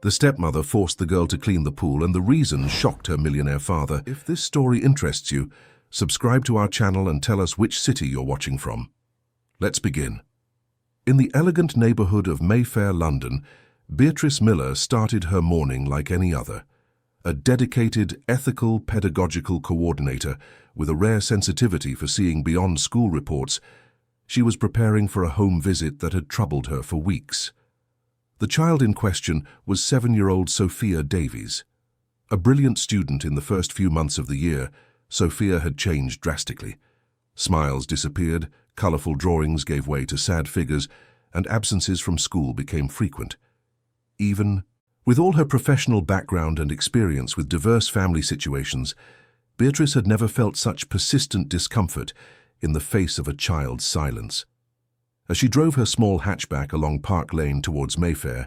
The stepmother forced the girl to clean the pool, and the reason shocked her millionaire father. If this story interests you, subscribe to our channel and tell us which city you're watching from. Let's begin. In the elegant neighborhood of Mayfair, London, Beatrice Miller started her morning like any other. A dedicated, ethical, pedagogical coordinator with a rare sensitivity for seeing beyond school reports, she was preparing for a home visit that had troubled her for weeks. The child in question was 7-year-old Sophia Davies. A brilliant student in the first few months of the year, Sophia had changed drastically. Smiles disappeared, colorful drawings gave way to sad figures, and absences from school became frequent. Even with all her professional background and experience with diverse family situations, Beatrice had never felt such persistent discomfort in the face of a child's silence. As she drove her small hatchback along Park Lane towards Mayfair,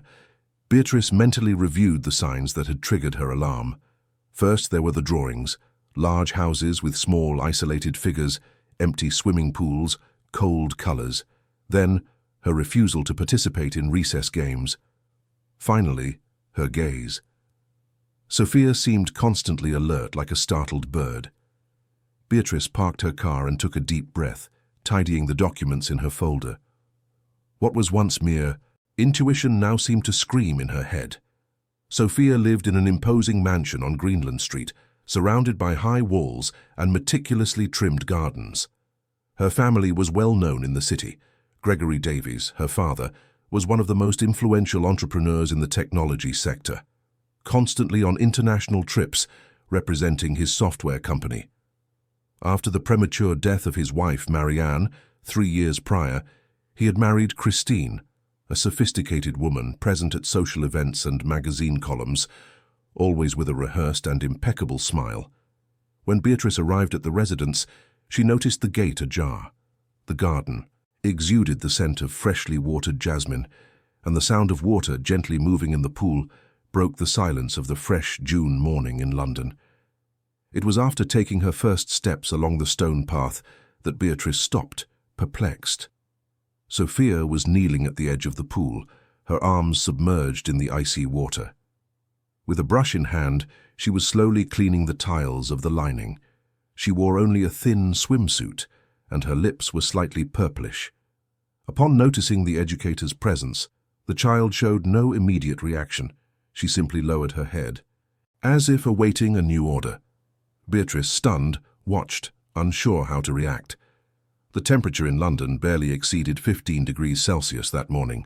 Beatrice mentally reviewed the signs that had triggered her alarm. First, there were the drawings: large houses with small, isolated figures, empty swimming pools, cold colors. Then, her refusal to participate in recess games. Finally, her gaze. Sophia seemed constantly alert, like a startled bird. Beatrice parked her car and took a deep breath, tidying the documents in her folder. What was once mere intuition now seemed to scream in her head. Sophia lived in an imposing mansion on Greenland Street, surrounded by high walls and meticulously trimmed gardens. Her family was well known in the city. Gregory Davies, her father, was one of the most influential entrepreneurs in the technology sector, constantly on international trips representing his software company. After the premature death of his wife, Marianne, 3 years prior, he had married Christine, a sophisticated woman present at social events and magazine columns, always with a rehearsed and impeccable smile. When Beatrice arrived at the residence, she noticed the gate ajar. The garden exuded the scent of freshly watered jasmine, and the sound of water gently moving in the pool broke the silence of the fresh June morning in London. It was after taking her first steps along the stone path that Beatrice stopped, perplexed. Sophia was kneeling at the edge of the pool, her arms submerged in the icy water. With a brush in hand, she was slowly cleaning the tiles of the lining. She wore only a thin swimsuit, and her lips were slightly purplish. Upon noticing the educator's presence, the child showed no immediate reaction. She simply lowered her head, as if awaiting a new order. Beatrice, stunned, watched, unsure how to react. The temperature in London barely exceeded 15 degrees Celsius that morning.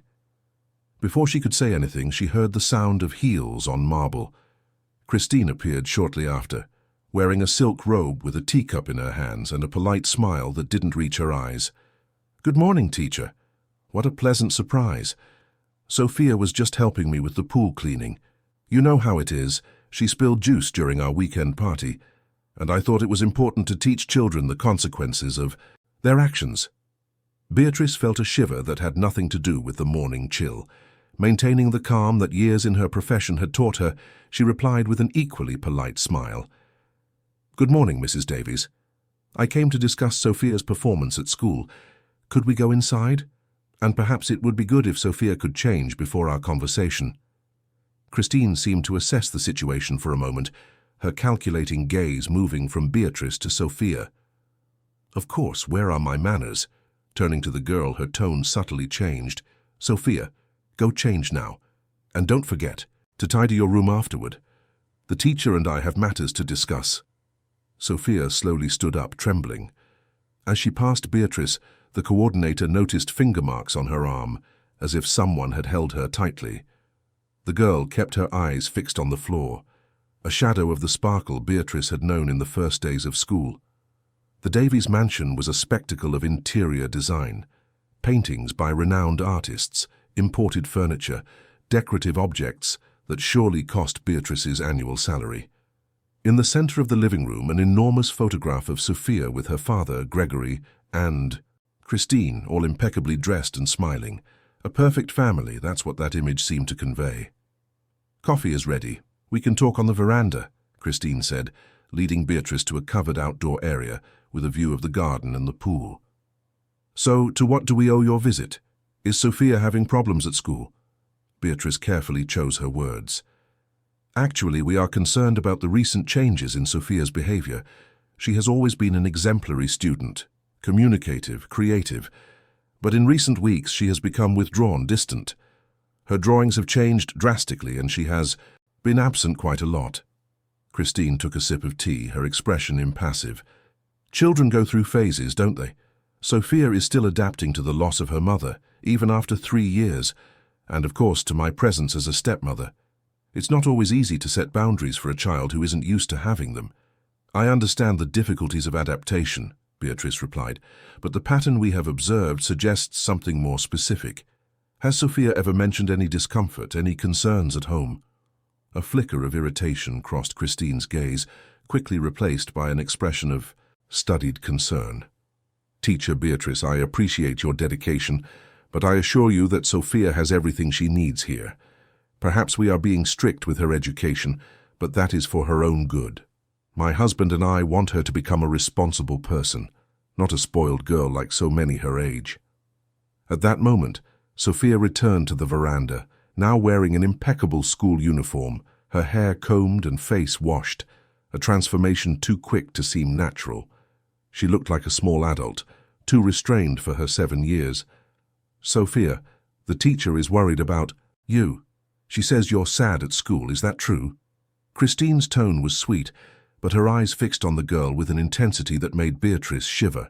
Before she could say anything, she heard the sound of heels on marble. Christine appeared shortly after, wearing a silk robe with a teacup in her hands and a polite smile that didn't reach her eyes. "Good morning, teacher. What a pleasant surprise. Sophia was just helping me with the pool cleaning. You know how it is. She spilled juice during our weekend party, and I thought it was important to teach children the consequences of their actions." Beatrice felt a shiver that had nothing to do with the morning chill. Maintaining the calm that years in her profession had taught her, she replied with an equally polite smile. "Good morning, Mrs. Davies. I came to discuss Sophia's performance at school. Could we go inside? And perhaps it would be good if Sophia could change before our conversation." Christine seemed to assess the situation for a moment, her calculating gaze moving from Beatrice to Sophia. "Of course, where are my manners?" Turning to the girl, her tone subtly changed. "Sophia, go change now. And don't forget to tidy your room afterward. The teacher and I have matters to discuss." Sophia slowly stood up, trembling. As she passed Beatrice, the coordinator noticed finger marks on her arm, as if someone had held her tightly. The girl kept her eyes fixed on the floor, a shadow of the sparkle Beatrice had known in the first days of school. The Davies mansion was a spectacle of interior design. Paintings by renowned artists, imported furniture, decorative objects that surely cost Beatrice's annual salary. In the center of the living room, an enormous photograph of Sophia with her father, Gregory, and Christine, all impeccably dressed and smiling. A perfect family, that's what that image seemed to convey. "Coffee is ready. We can talk on the veranda," Christine said, leading Beatrice to a covered outdoor area with a view of the garden and the pool. "So, to what do we owe your visit? Is Sophia having problems at school?" Beatrice carefully chose her words. Actually, we are concerned about the recent changes in Sophia's behavior. She has always been an exemplary student, communicative, creative, but in recent weeks she has become withdrawn, distant. Her drawings have changed drastically and she has been absent quite a lot. Christine took a sip of tea, her expression impassive. Children go through phases, don't they? Sophia is still adapting to the loss of her mother, even after 3 years, and of course to my presence as a stepmother. It's not always easy to set boundaries for a child who isn't used to having them. I understand the difficulties of adaptation, Beatrice replied, but the pattern we have observed suggests something more specific. Has Sophia ever mentioned any discomfort, any concerns at home? A flicker of irritation crossed Christine's gaze, quickly replaced by an expression of studied concern. Teacher Beatrice, I appreciate your dedication, but I assure you that Sophia has everything she needs here. Perhaps we are being strict with her education, but that is for her own good. My husband and I want her to become a responsible person, not a spoiled girl like so many her age. At that moment, Sophia returned to the veranda, now wearing an impeccable school uniform, her hair combed and face washed, a transformation too quick to seem natural. She looked like a small adult, too restrained for her 7 years. Sophia, the teacher is worried about you. She says you're sad at school, is that true? Christine's tone was sweet, but her eyes fixed on the girl with an intensity that made Beatrice shiver.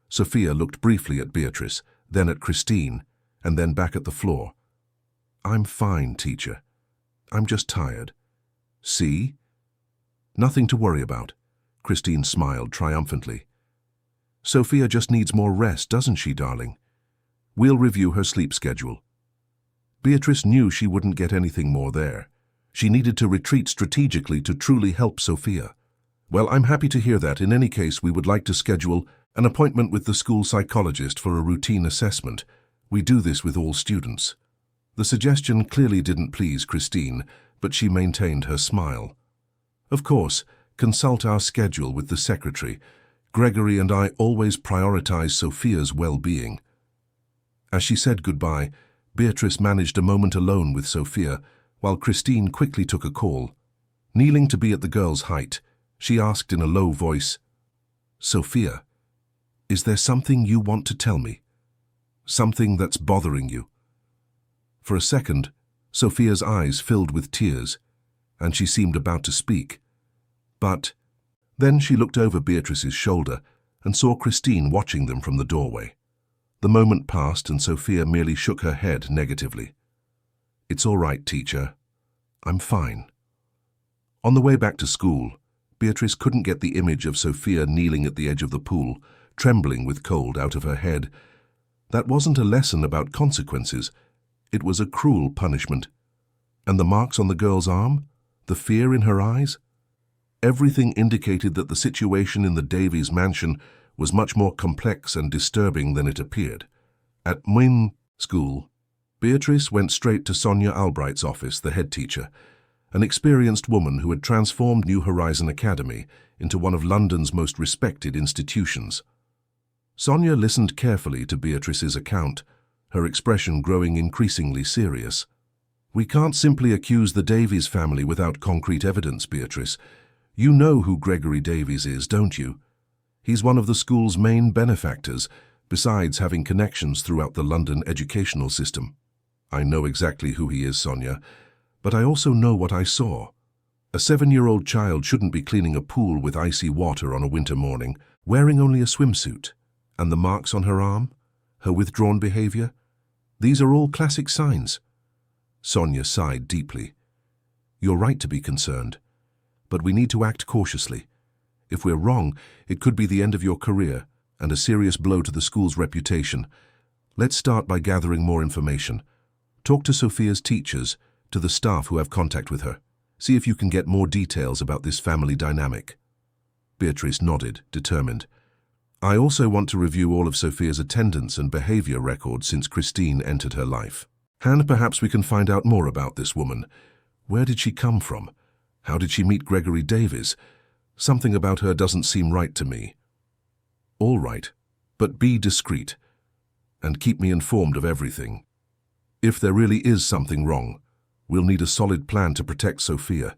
Sophia looked briefly at Beatrice, then at Christine, and then back at the floor. I'm fine, teacher. I'm just tired. See? Nothing to worry about. Christine smiled triumphantly. Sophia just needs more rest, doesn't she, darling? We'll review her sleep schedule. Beatrice knew she wouldn't get anything more there. She needed to retreat strategically to truly help Sophia. Well, I'm happy to hear that. In any case, we would like to schedule an appointment with the school psychologist for a routine assessment. We do this with all students. The suggestion clearly didn't please Christine, but she maintained her smile. Of course, consult our schedule with the secretary. Gregory and I always prioritize Sophia's well-being. As she said goodbye, Beatrice managed a moment alone with Sophia, while Christine quickly took a call. Kneeling to be at the girl's height, she asked in a low voice, Sophia, is there something you want to tell me? Something that's bothering you? For a second, Sophia's eyes filled with tears, and she seemed about to speak. But then she looked over Beatrice's shoulder and saw Christine watching them from the doorway. The moment passed and Sophia merely shook her head negatively. It's all right, teacher. I'm fine. On the way back to school, Beatrice couldn't get the image of Sophia kneeling at the edge of the pool, trembling with cold, out of her head. That wasn't a lesson about consequences. It was a cruel punishment. And the marks on the girl's arm? The fear in her eyes? Everything indicated that the situation in the Davies mansion was much more complex and disturbing than it appeared. At Mwyn School, Beatrice went straight to Sonia Albright's office, the head teacher, an experienced woman who had transformed New Horizon Academy into one of London's most respected institutions. Sonia listened carefully to Beatrice's account, her expression growing increasingly serious. We can't simply accuse the Davies family without concrete evidence, Beatrice. You know who Gregory Davies is, don't you? He's one of the school's main benefactors, besides having connections throughout the London educational system. I know exactly who he is, Sonia, but I also know what I saw. A 7-year-old child shouldn't be cleaning a pool with icy water on a winter morning, wearing only a swimsuit. And the marks on her arm, her withdrawn behavior, these are all classic signs. Sonia sighed deeply. You're right to be concerned, but we need to act cautiously. If we're wrong, it could be the end of your career and a serious blow to the school's reputation. Let's start by gathering more information. Talk to Sophia's teachers, to the staff who have contact with her. See if you can get more details about this family dynamic. Beatrice nodded, determined. I also want to review all of Sophia's attendance and behavior records since Christine entered her life. And perhaps we can find out more about this woman. Where did she come from? How did she meet Gregory Davies? Something about her doesn't seem right to me. All right, but be discreet and keep me informed of everything. If there really is something wrong, We'll need a solid plan to protect Sophia.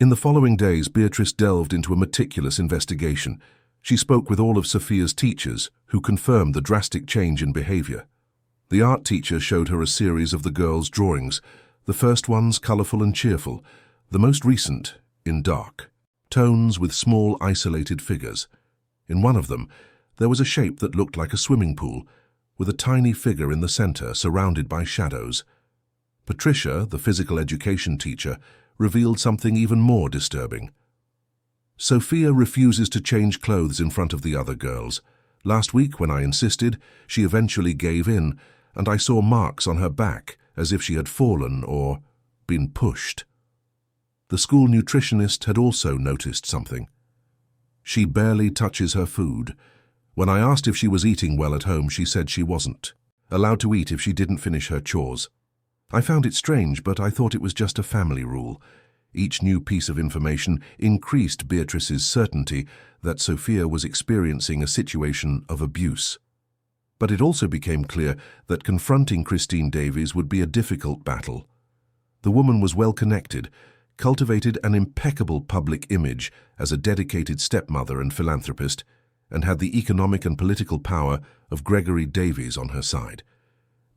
In the following days, Beatrice delved into a meticulous investigation. She spoke with all of Sophia's teachers, who confirmed the drastic change in behavior. The art teacher showed her a series of the girls' drawings, the first ones colorful and cheerful, the most recent in dark tones with small isolated figures. In one of them, there was a shape that looked like a swimming pool, with a tiny figure in the center surrounded by shadows. Patricia, the physical education teacher, revealed something even more disturbing. Sophia refuses to change clothes in front of the other girls. Last week, when I insisted, she eventually gave in, and I saw marks on her back as if she had fallen or been pushed. The school nutritionist had also noticed something. She barely touches her food. When I asked if she was eating well at home, she said she wasn't allowed to eat if she didn't finish her chores. I found it strange, but I thought it was just a family rule. Each new piece of information increased Beatrice's certainty that Sophia was experiencing a situation of abuse. But it also became clear that confronting Christine Davies would be a difficult battle. The woman was well connected, cultivated an impeccable public image as a dedicated stepmother and philanthropist, and had the economic and political power of Gregory Davies on her side.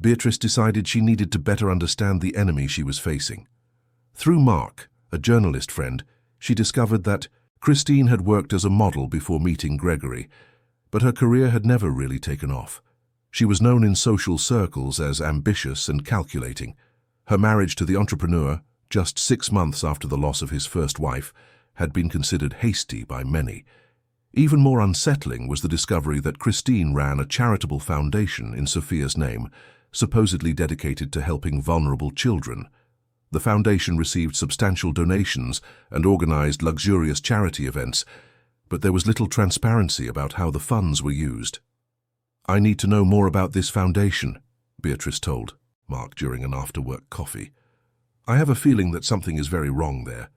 Beatrice decided she needed to better understand the enemy she was facing. Through Mark, a journalist friend, she discovered that Christine had worked as a model before meeting Gregory, but her career had never really taken off. She was known in social circles as ambitious and calculating. Her marriage to the entrepreneur, just 6 months after the loss of his first wife, had been considered hasty by many. Even more unsettling was the discovery that Christine ran a charitable foundation in Sophia's name, supposedly dedicated to helping vulnerable children. The foundation received substantial donations and organized luxurious charity events, but there was little transparency about how the funds were used. "I need to know more about this foundation," Beatrice told Mark during an after-work coffee. "I have a feeling that something is very wrong there."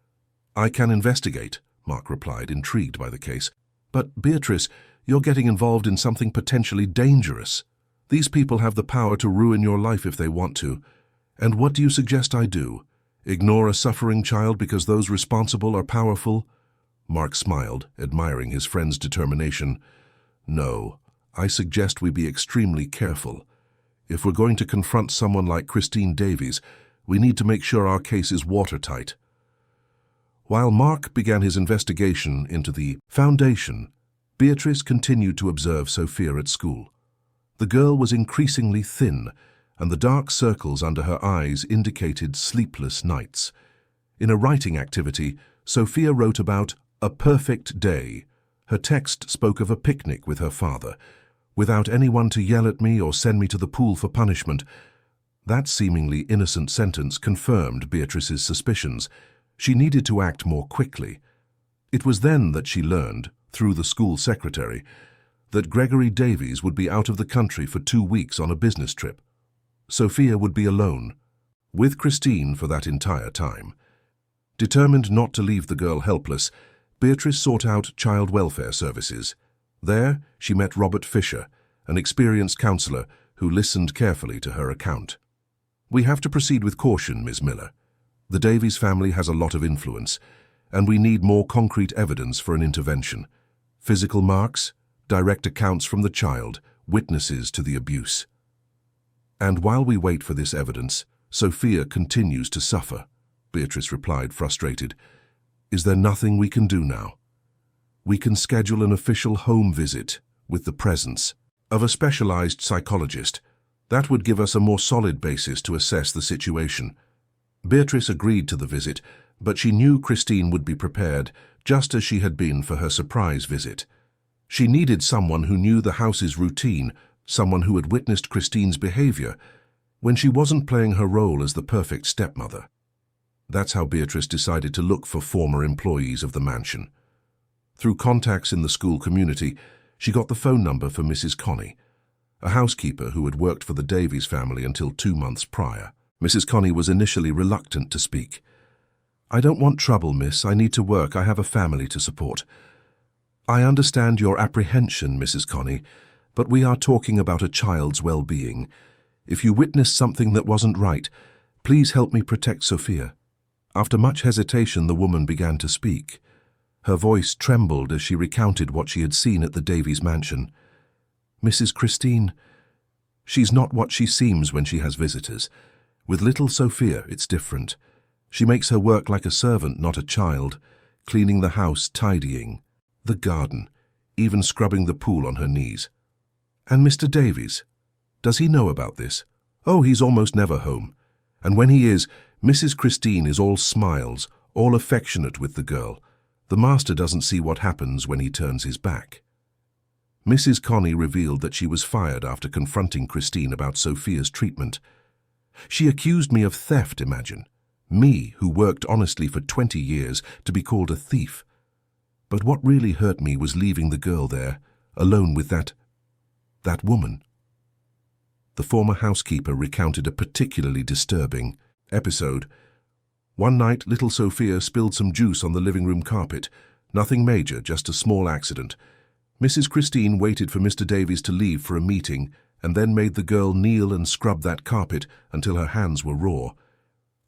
"I can investigate," Mark replied, intrigued by the case. "But, Beatrice, you're getting involved in something potentially dangerous. These people have the power to ruin your life if they want to. And what do you suggest I do? Ignore a suffering child because those responsible are powerful?" Mark smiled, admiring his friend's determination. "No, I suggest we be extremely careful. If we're going to confront someone like Christine Davies, we need to make sure our case is watertight." While Mark began his investigation into the foundation, Beatrice continued to observe Sophia at school. The girl was increasingly thin, and the dark circles under her eyes indicated sleepless nights. In a writing activity, Sophia wrote about a perfect day. Her text spoke of a picnic with her father, "without anyone to yell at me or send me to the pool for punishment." That seemingly innocent sentence confirmed Beatrice's suspicions. She needed to act more quickly. It was then that she learned, through the school secretary, that Gregory Davies would be out of the country for 2 weeks on a business trip. Sophia would be alone, with Christine for that entire time. Determined not to leave the girl helpless, Beatrice sought out child welfare services. There, she met Robert Fisher, an experienced counselor who listened carefully to her account. "We have to proceed with caution, Ms. Miller. The Davies family has a lot of influence, and we need more concrete evidence for an intervention. Physical marks, direct accounts from the child, witnesses to the abuse. And while we wait for this evidence, Sophia continues to suffer," Beatrice replied, frustrated. "Is there nothing we can do now? We can schedule an official home visit with the presence of a specialized psychologist. That would give us a more solid basis to assess the situation." Beatrice agreed to the visit, but she knew Christine would be prepared, just as she had been for her surprise visit. She needed someone who knew the house's routine, someone who had witnessed Christine's behavior when she wasn't playing her role as the perfect stepmother. That's how Beatrice decided to look for former employees of the mansion. Through contacts in the school community, she got the phone number for Mrs. Connie, a housekeeper who had worked for the Davies family until 2 months prior. Mrs. Connie was initially reluctant to speak. "I don't want trouble, miss. I need to work. I have a family to support." "I understand your apprehension, Mrs. Connie, but we are talking about a child's well-being. If you witnessed something that wasn't right, Please help me protect Sophia." After much hesitation, the woman began to speak. Her voice trembled as she recounted what she had seen at the Davies mansion. "Mrs. Christine, she's not what she seems when she has visitors. With little Sophia, it's different. She makes her work like a servant, not a child, cleaning the house, tidying the garden, even scrubbing the pool on her knees. And Mr. Davies, does he know about this? Oh, he's almost never home. And when he is, Mrs. Christine is all smiles, all affectionate with the girl. The master doesn't see what happens when he turns his back." Mrs. Connie revealed that she was fired after confronting Christine about Sophia's treatment. "She accused me of theft, imagine. Me, who worked honestly for 20 years, to be called a thief. But what really hurt me was leaving the girl there, alone with that woman." The former housekeeper recounted a particularly disturbing episode. "One night, little Sophia spilled some juice on the living room carpet. Nothing major, just a small accident. Mrs. Christine waited for Mr. Davies to leave for a meeting and then made the girl kneel and scrub that carpet until her hands were raw.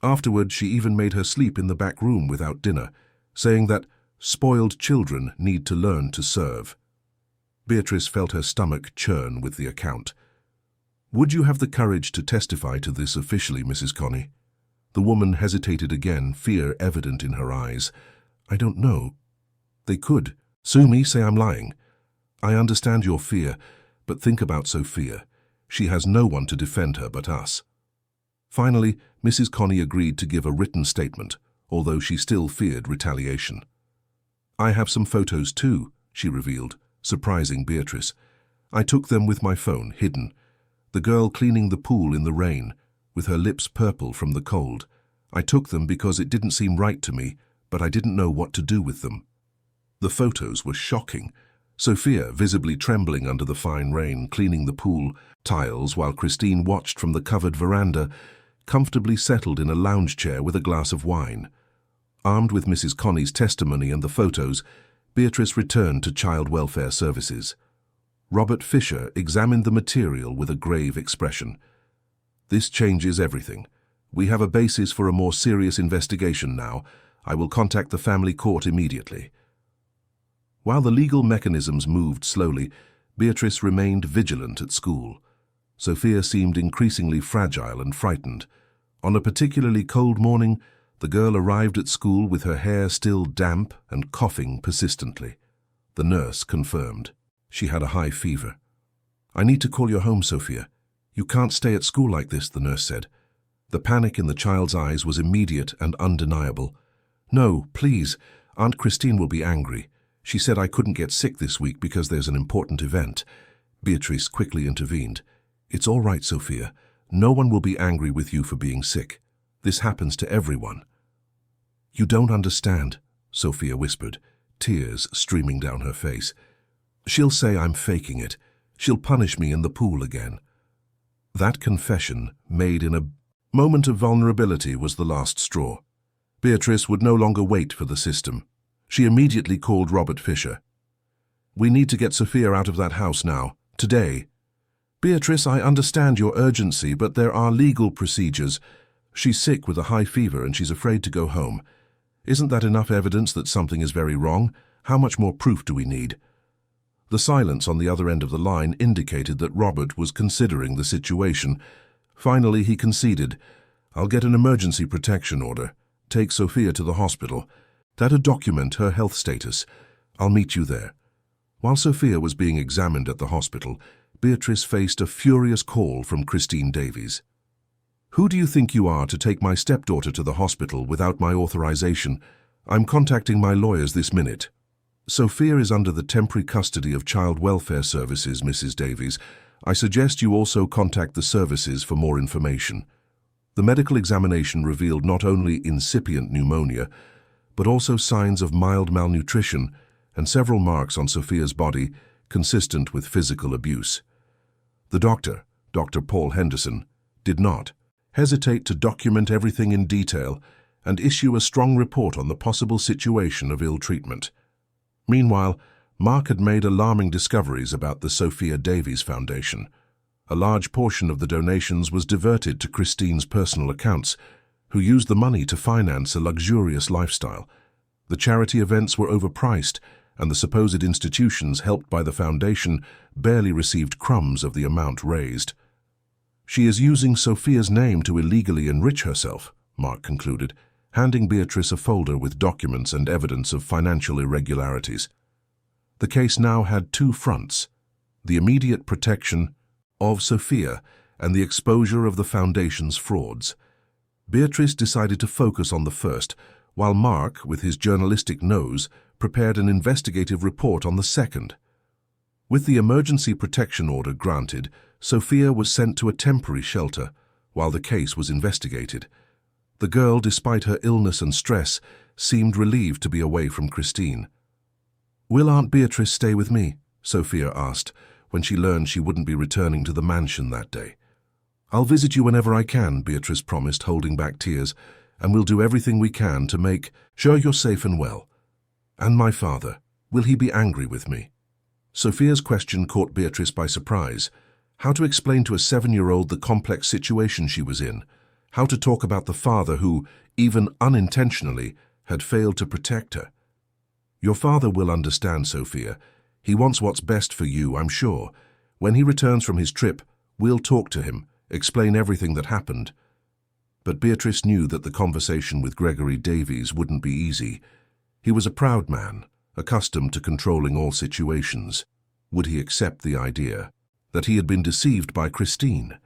Afterward, she even made her sleep in the back room without dinner, saying that spoiled children need to learn to serve." Beatrice felt her stomach churn with the account. "Would you have the courage to testify to this officially, Mrs. Connie?" The woman hesitated again, fear evident in her eyes. "I don't know. They could sue me, say I'm lying. I understand your fear, but think about Sophia. She has no one to defend her but us." Finally, Mrs. Connie agreed to give a written statement, although she still feared retaliation. "I have some photos too," she revealed, surprising Beatrice. "I took them with my phone, hidden. The girl cleaning the pool in the rain, with her lips purple from the cold. I took them because it didn't seem right to me, but I didn't know what to do with them." The photos were shocking. Sophia, visibly trembling under the fine rain, cleaning the pool tiles while Christine watched from the covered veranda, comfortably settled in a lounge chair with a glass of wine. Armed with Mrs. Connie's testimony and the photos, Beatrice returned to Child Welfare Services. Robert Fisher examined the material with a grave expression. "This changes everything. We have a basis for a more serious investigation now. I will contact the family court immediately." While the legal mechanisms moved slowly, Beatrice remained vigilant at school. Sophia seemed increasingly fragile and frightened. On a particularly cold morning, the girl arrived at school with her hair still damp and coughing persistently. The nurse confirmed. She had a high fever. "I need to call you home, Sophia. You can't stay at school like this," the nurse said. The panic in the child's eyes was immediate and undeniable. "No, please. Aunt Christine will be angry. She said I couldn't get sick this week because there's an important event." Beatrice quickly intervened. "It's all right, Sophia. No one will be angry with you for being sick. This happens to everyone." "You don't understand," Sophia whispered, tears streaming down her face. "She'll say I'm faking it. She'll punish me in the pool again." That confession, made in a moment of vulnerability, was the last straw. Beatrice would no longer wait for the system. She immediately called Robert Fisher. "We need to get Sophia out of that house now, today." "Beatrice, I understand your urgency, but there are legal procedures. She's sick with a high fever and she's afraid to go home. Isn't that enough evidence that something is very wrong? How much more proof do we need?" The silence on the other end of the line indicated that Robert was considering the situation. Finally, he conceded. "I'll get an emergency protection order. Take Sophia to the hospital. That'll document her health status. I'll meet you there." While Sophia was being examined at the hospital, Beatrice faced a furious call from Christine Davies. "Who do you think you are to take my stepdaughter to the hospital without my authorization? I'm contacting my lawyers this minute." "Sophia is under the temporary custody of Child Welfare Services, Mrs. Davies. I suggest you also contact the services for more information." The medical examination revealed not only incipient pneumonia, but also signs of mild malnutrition and several marks on Sophia's body consistent with physical abuse. The doctor, Dr. Paul Henderson, did not hesitate to document everything in detail and issue a strong report on the possible situation of ill treatment. Meanwhile, Mark had made alarming discoveries about the Sophia Davies Foundation. A large portion of the donations was diverted to Christine's personal accounts, who used the money to finance a luxurious lifestyle. The charity events were overpriced, and the supposed institutions helped by the foundation barely received crumbs of the amount raised. "She is using Sophia's name to illegally enrich herself," Mark concluded, handing Beatrice a folder with documents and evidence of financial irregularities. The case now had two fronts: the immediate protection of Sophia and the exposure of the foundation's frauds. Beatrice decided to focus on the first, while Mark, with his journalistic nose, prepared an investigative report on the second. With the emergency protection order granted, Sophia was sent to a temporary shelter while the case was investigated. The girl, despite her illness and stress, seemed relieved to be away from Christine. "Will Aunt Beatrice stay with me?" Sophia asked, when she learned she wouldn't be returning to the mansion that day. "I'll visit you whenever I can," Beatrice promised, holding back tears, "and we'll do everything we can to make sure you're safe and well. And my father, will he be angry with me?" Sophia's question caught Beatrice by surprise. How to explain to a 7-year-old the complex situation she was in? How to talk about the father who, even unintentionally, had failed to protect her? "Your father will understand, Sophia. He wants what's best for you, I'm sure. When he returns from his trip, we'll talk to him, explain everything that happened." But Beatrice knew that the conversation with Gregory Davies wouldn't be easy. He was a proud man, accustomed to controlling all situations. Would he accept the idea that he had been deceived by Christine?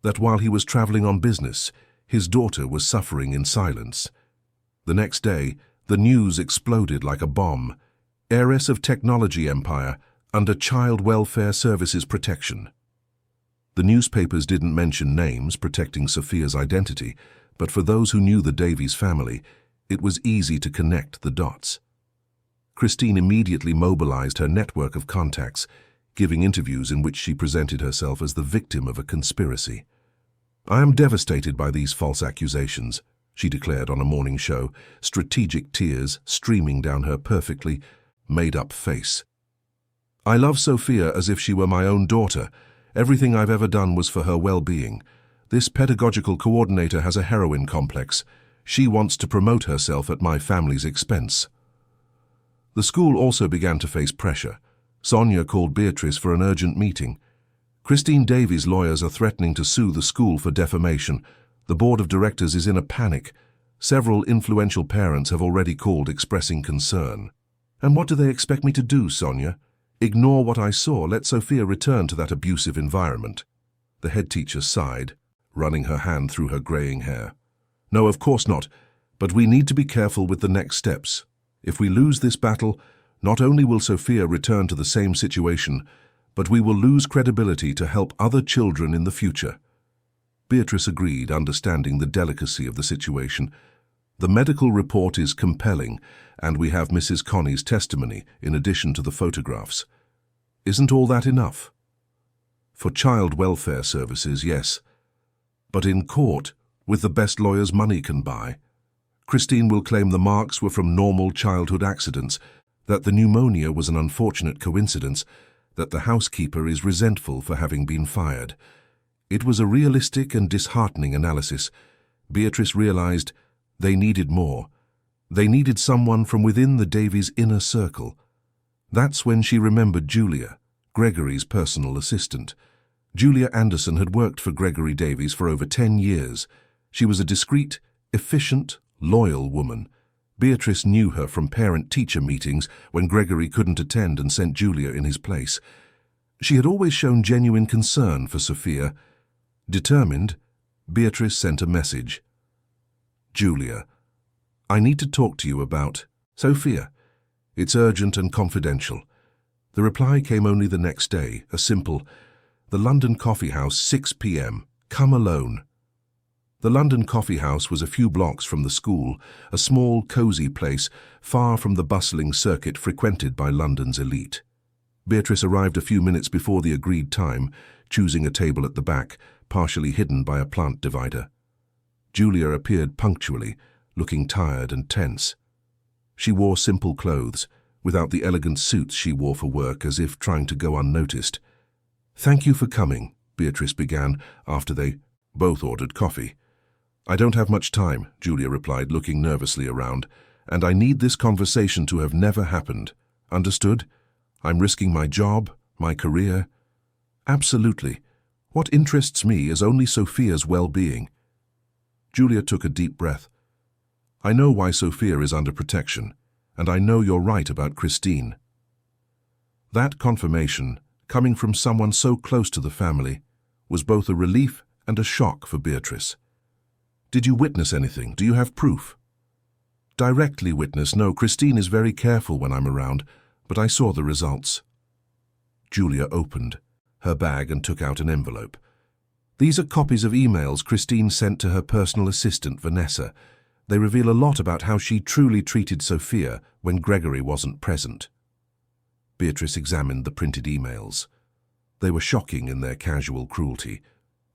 That while he was traveling on business, his daughter was suffering in silence? The next day, the news exploded like a bomb. Heiress of technology empire under Child Welfare Services protection. The newspapers didn't mention names, protecting Sophia's identity, but for those who knew the Davies family, it was easy to connect the dots. Christine immediately mobilized her network of contacts, giving interviews in which she presented herself as the victim of a conspiracy. "I am devastated by these false accusations," she declared on a morning show, strategic tears streaming down her perfectly made-up face. "I love Sophia as if she were my own daughter. Everything I've ever done was for her well-being. This pedagogical coordinator has a heroine complex. She wants to promote herself at my family's expense." The school also began to face pressure. Sonia called Beatrice for an urgent meeting. "Christine Davies' lawyers are threatening to sue the school for defamation. The board of directors is in a panic. Several influential parents have already called expressing concern." "And what do they expect me to do, Sonia? Ignore what I saw, let Sophia return to that abusive environment?" The head teacher sighed, running her hand through her graying hair. "No, of course not, but we need to be careful with the next steps. If we lose this battle, not only will Sophia return to the same situation, but we will lose credibility to help other children in the future." Beatrice agreed, understanding the delicacy of the situation. "The medical report is compelling, and we have Mrs. Connie's testimony in addition to the photographs. Isn't all that enough?" "For child welfare services, yes. But in court, with the best lawyers money can buy, Christine will claim the marks were from normal childhood accidents, that the pneumonia was an unfortunate coincidence, that the housekeeper is resentful for having been fired." It was a realistic and disheartening analysis. Beatrice realized they needed more. They needed someone from within the Davies' inner circle. That's when she remembered Julia, Gregory's personal assistant. Julia Anderson had worked for Gregory Davies for over 10 years. She was a discreet, efficient, loyal woman. Beatrice knew her from parent-teacher meetings when Gregory couldn't attend and sent Julia in his place. She had always shown genuine concern for Sophia. Determined, Beatrice sent a message. "Julia, I need to talk to you about Sophia. It's urgent and confidential." The reply came only the next day, a simple, "The London Coffee House, 6 p.m. Come alone." The London Coffee House was a few blocks from the school, a small, cosy place far from the bustling circuit frequented by London's elite. Beatrice arrived a few minutes before the agreed time, choosing a table at the back, partially hidden by a plant divider. Julia appeared punctually, looking tired and tense. She wore simple clothes, without the elegant suits she wore for work, as if trying to go unnoticed. "Thank you for coming," Beatrice began after they both ordered coffee. I don't have much time, Julia replied, looking nervously around, and I need this conversation to have never happened. Understood? I'm risking my job, my career. Absolutely. What interests me is only Sophia's well-being. Julia took a deep breath. I know why Sophia is under protection, and I know you're right about Christine. That confirmation, coming from someone so close to the family, was both a relief and a shock for Beatrice. Did you witness anything? Do you have proof? Directly witness? No, Christine is very careful when I'm around, but I saw the results. Julia opened her bag and took out an envelope. These are copies of emails Christine sent to her personal assistant, Vanessa. They reveal a lot about how she truly treated Sophia when Gregory wasn't present. Beatrice examined the printed emails. They were shocking in their casual cruelty.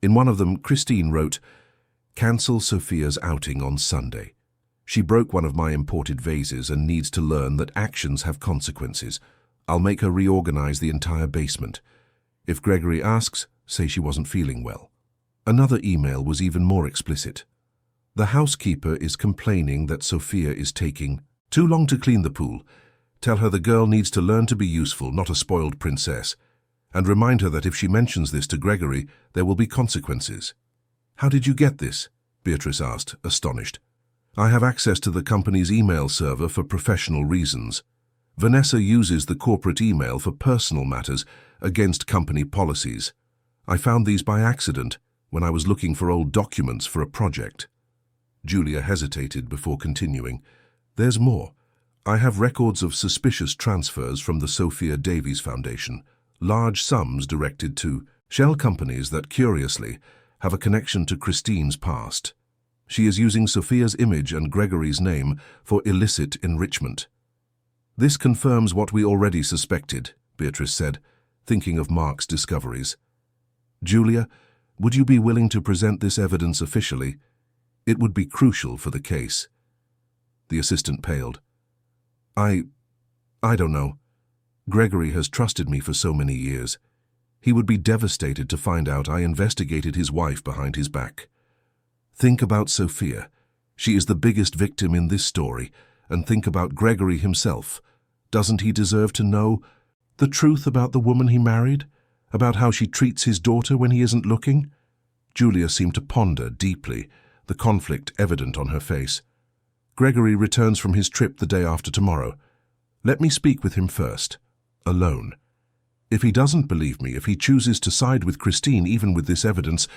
In one of them, Christine wrote, "Cancel Sophia's outing on Sunday. She broke one of my imported vases and needs to learn that actions have consequences. I'll make her reorganize the entire basement. If Gregory asks, say she wasn't feeling well." Another email was even more explicit. "The housekeeper is complaining that Sophia is taking too long to clean the pool. Tell her the girl needs to learn to be useful, not a spoiled princess. And remind her that if she mentions this to Gregory, there will be consequences." "How did you get this?" Beatrice asked, astonished. "I have access to the company's email server for professional reasons. Vanessa uses the corporate email for personal matters against company policies. I found these by accident when I was looking for old documents for a project." Julia hesitated before continuing. "There's more. I have records of suspicious transfers from the Sophia Davies Foundation, large sums directed to shell companies that, curiously, have a connection to Christine's past. She is using Sophia's image and Gregory's name for illicit enrichment." "This confirms what we already suspected," Beatrice said, thinking of Mark's discoveries. "Julia, would you be willing to present this evidence officially? It would be crucial for the case." The assistant paled. I don't know. Gregory has trusted me for so many years. He would be devastated to find out I investigated his wife behind his back. Think about Sophia. She is the biggest victim in this story, and think about Gregory himself. Doesn't he deserve to know the truth about the woman he married? About how she treats his daughter when he isn't looking? Julia seemed to ponder deeply, the conflict evident on her face. "Gregory returns from his trip the day after tomorrow. Let me speak with him first, alone. If he doesn't believe me, if he chooses to side with Christine even with this evidence,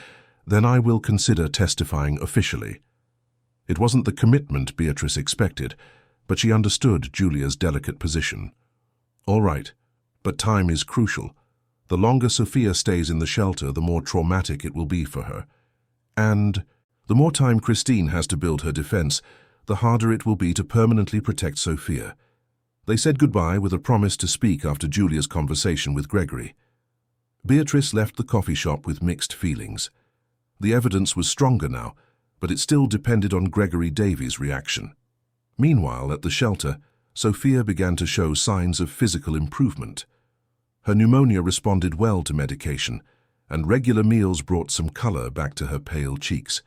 then I will consider testifying officially." It wasn't the commitment Beatrice expected, but she understood Julia's delicate position. "All right, but time is crucial. The longer Sophia stays in the shelter, the more traumatic it will be for her. And the more time Christine has to build her defense, the harder it will be to permanently protect Sophia." They said goodbye with a promise to speak after Julia's conversation with Gregory. Beatrice left the coffee shop with mixed feelings. The evidence was stronger now, but it still depended on Gregory Davies' reaction. Meanwhile, at the shelter, Sophia began to show signs of physical improvement. Her pneumonia responded well to medication, and regular meals brought some color back to her pale cheeks.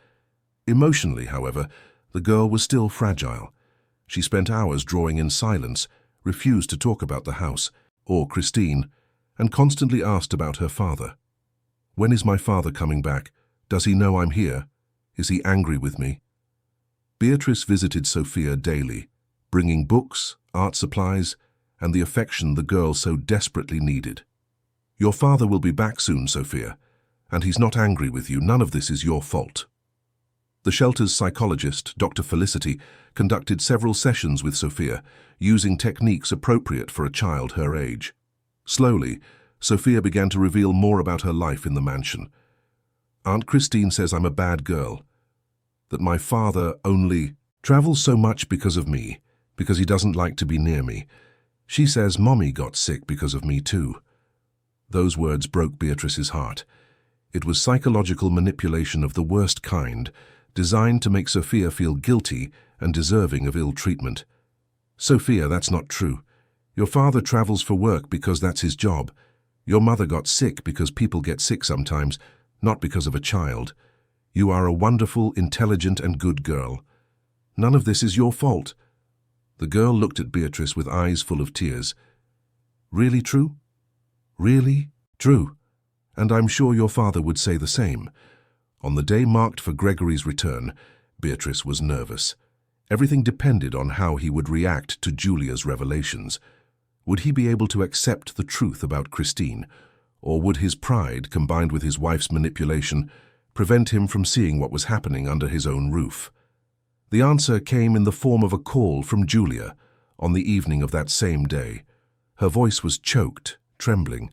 Emotionally, however, the girl was still fragile. She spent hours drawing in silence, refused to talk about the house or Christine, and constantly asked about her father. "When is my father coming back? Does he know I'm here? Is he angry with me?" Beatrice visited Sophia daily, bringing books, art supplies, and the affection the girl so desperately needed. "Your father will be back soon, Sophia, and he's not angry with you. None of this is your fault." The shelter's psychologist, Dr. Felicity, conducted several sessions with Sophia, using techniques appropriate for a child her age. Slowly, Sophia began to reveal more about her life in the mansion. "Aunt Christine says I'm a bad girl, that my father only travels so much because of me, because he doesn't like to be near me. She says Mommy got sick because of me too." Those words broke Beatrice's heart. It was psychological manipulation of the worst kind, designed to make Sophia feel guilty and deserving of ill treatment. "Sophia, that's not true. Your father travels for work because that's his job. Your mother got sick because people get sick sometimes, not because of a child. You are a wonderful, intelligent, and good girl. None of this is your fault." The girl looked at Beatrice with eyes full of tears. "Really true? Really true? And I'm sure your father would say the same." On the day marked for Gregory's return, Beatrice was nervous. Everything depended on how he would react to Julia's revelations. Would he be able to accept the truth about Christine, or would his pride, combined with his wife's manipulation, prevent him from seeing what was happening under his own roof? The answer came in the form of a call from Julia on the evening of that same day. Her voice was choked, trembling.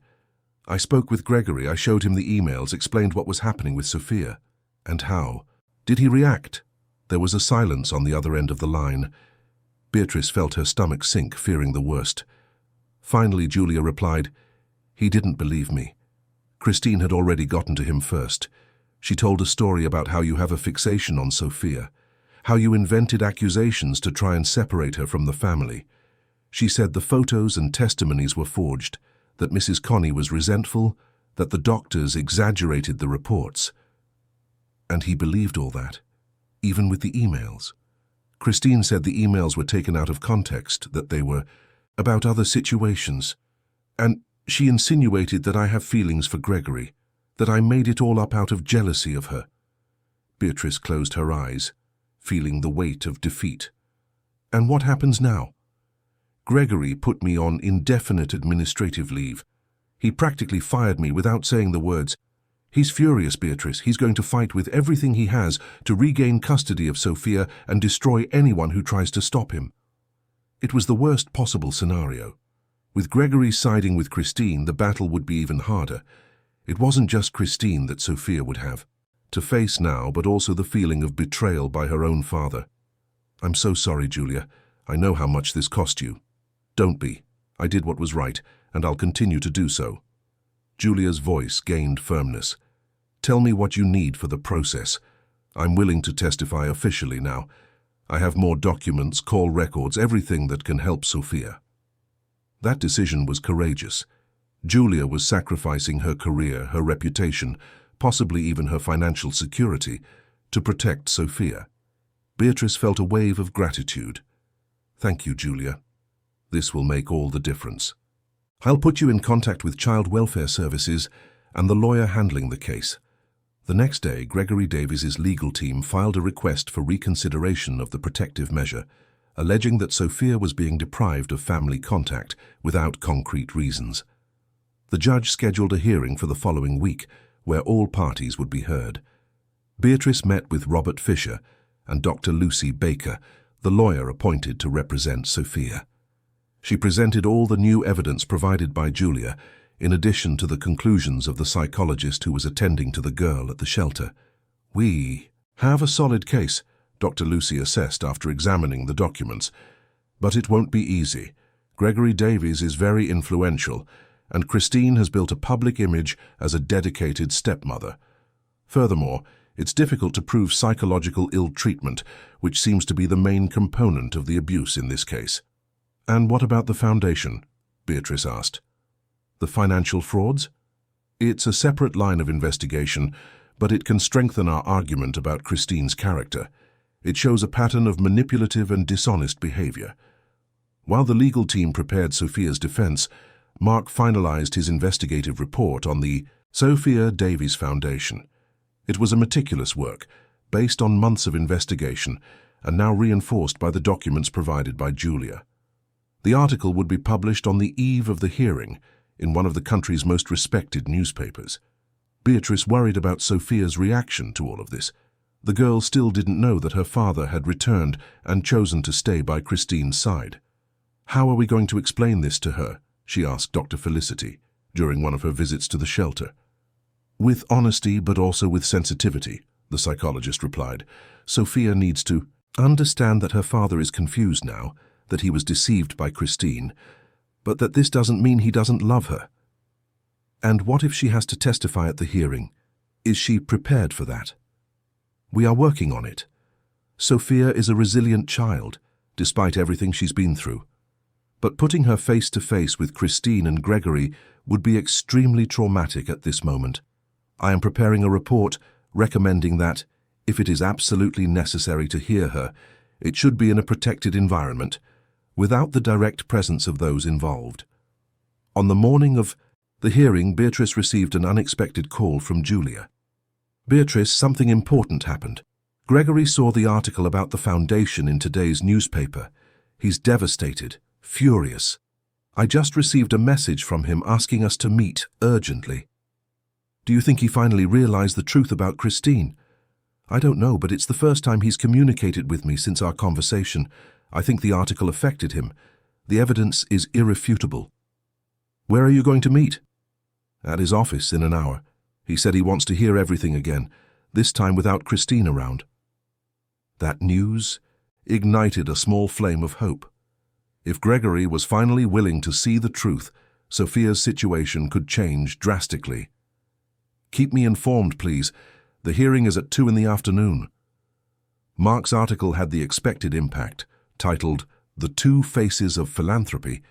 "I spoke with Gregory, I showed him the emails, explained what was happening with Sophia." "And how? Did he react?" There was a silence on the other end of the line. Beatrice felt her stomach sink, fearing the worst. Finally, Julia replied, "He didn't believe me. Christine had already gotten to him first. She told a story about how you have a fixation on Sophia, how you invented accusations to try and separate her from the family. She said the photos and testimonies were forged, that Mrs. Connie was resentful, that the doctors exaggerated the reports. And he believed all that, even with the emails. Christine said the emails were taken out of context, that they were about other situations. And she insinuated that I have feelings for Gregory, that I made it all up out of jealousy of her." Beatrice closed her eyes, feeling the weight of defeat. "And what happens now?" "Gregory put me on indefinite administrative leave. He practically fired me without saying the words. He's furious, Beatrice. He's going to fight with everything he has to regain custody of Sophia and destroy anyone who tries to stop him." It was the worst possible scenario. With Gregory siding with Christine, the battle would be even harder. It wasn't just Christine that Sophia would have to face now, but also the feeling of betrayal by her own father. "I'm so sorry, Julia. I know how much this cost you." "Don't be. I did what was right, and I'll continue to do so." Julia's voice gained firmness. "Tell me what you need for the process. I'm willing to testify officially now. I have more documents, call records, everything that can help Sophia." That decision was courageous. Julia was sacrificing her career, her reputation, possibly even her financial security, to protect Sophia. Beatrice felt a wave of gratitude. "Thank you, Julia. This will make all the difference. I'll put you in contact with Child Welfare Services and the lawyer handling the case." The next day, Gregory Davies's legal team filed a request for reconsideration of the protective measure, alleging that Sophia was being deprived of family contact without concrete reasons. The judge scheduled a hearing for the following week, where all parties would be heard. Beatrice met with Robert Fisher and Dr. Lucy Baker, the lawyer appointed to represent Sophia. She presented all the new evidence provided by Julia, in addition to the conclusions of the psychologist who was attending to the girl at the shelter. "We have a solid case," Dr. Lucy assessed after examining the documents. "But it won't be easy. Gregory Davies is very influential, and Christine has built a public image as a dedicated stepmother. Furthermore, it's difficult to prove psychological ill-treatment, which seems to be the main component of the abuse in this case." "And what about the foundation?" Beatrice asked. "The financial frauds? It's a separate line of investigation, but it can strengthen our argument about Christine's character. It shows a pattern of manipulative and dishonest behavior." While the legal team prepared Sophia's defense, Mark finalized his investigative report on the Sophia Davies Foundation. It was a meticulous work, based on months of investigation, and now reinforced by the documents provided by Julia. The article would be published on the eve of the hearing, in one of the country's most respected newspapers. Beatrice worried about Sophia's reaction to all of this. The girl still didn't know that her father had returned and chosen to stay by Christine's side. "How are we going to explain this to her?" she asked Dr. Felicity during one of her visits to the shelter. "With honesty, but also with sensitivity," the psychologist replied. "Sophia needs to understand that her father is confused now, that he was deceived by Christine, but that this doesn't mean he doesn't love her." "And what if she has to testify at the hearing? Is she prepared for that?" "We are working on it. Sophia is a resilient child, despite everything she's been through." But putting her face to face with Christine and Gregory would be extremely traumatic at this moment. I am preparing a report recommending that, if it is absolutely necessary to hear her, it should be in a protected environment, without the direct presence of those involved. On the morning of the hearing, Beatrice received an unexpected call from Julia. "Beatrice, something important happened. Gregory saw the article about the foundation in today's newspaper. He's devastated, furious. I just received a message from him asking us to meet urgently." "Do you think he finally realized the truth about Christine?" "I don't know, but it's the first time he's communicated with me since our conversation. I think the article affected him. The evidence is irrefutable." "Where are you going to meet?" "At his office in an hour. He said he wants to hear everything again, this time without Christine around." That news ignited a small flame of hope. If Gregory was finally willing to see the truth, Sophia's situation could change drastically. "Keep me informed, please. The hearing is at 2 in the afternoon." Mark's article had the expected impact, titled "The Two Faces of Philanthropy."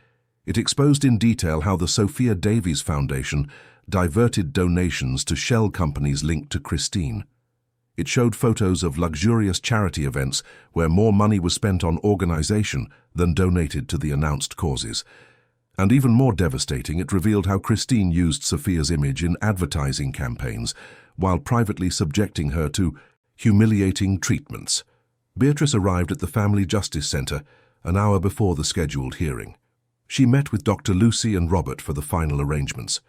It exposed in detail how the Sophia Davies Foundation diverted donations to shell companies linked to Christine. It showed photos of luxurious charity events where more money was spent on organization than donated to the announced causes. And even more devastating, it revealed how Christine used Sophia's image in advertising campaigns while privately subjecting her to humiliating treatments. Beatrice arrived at the Family Justice Center an hour before the scheduled hearing. She met with Dr. Lucy and Robert for the final arrangements.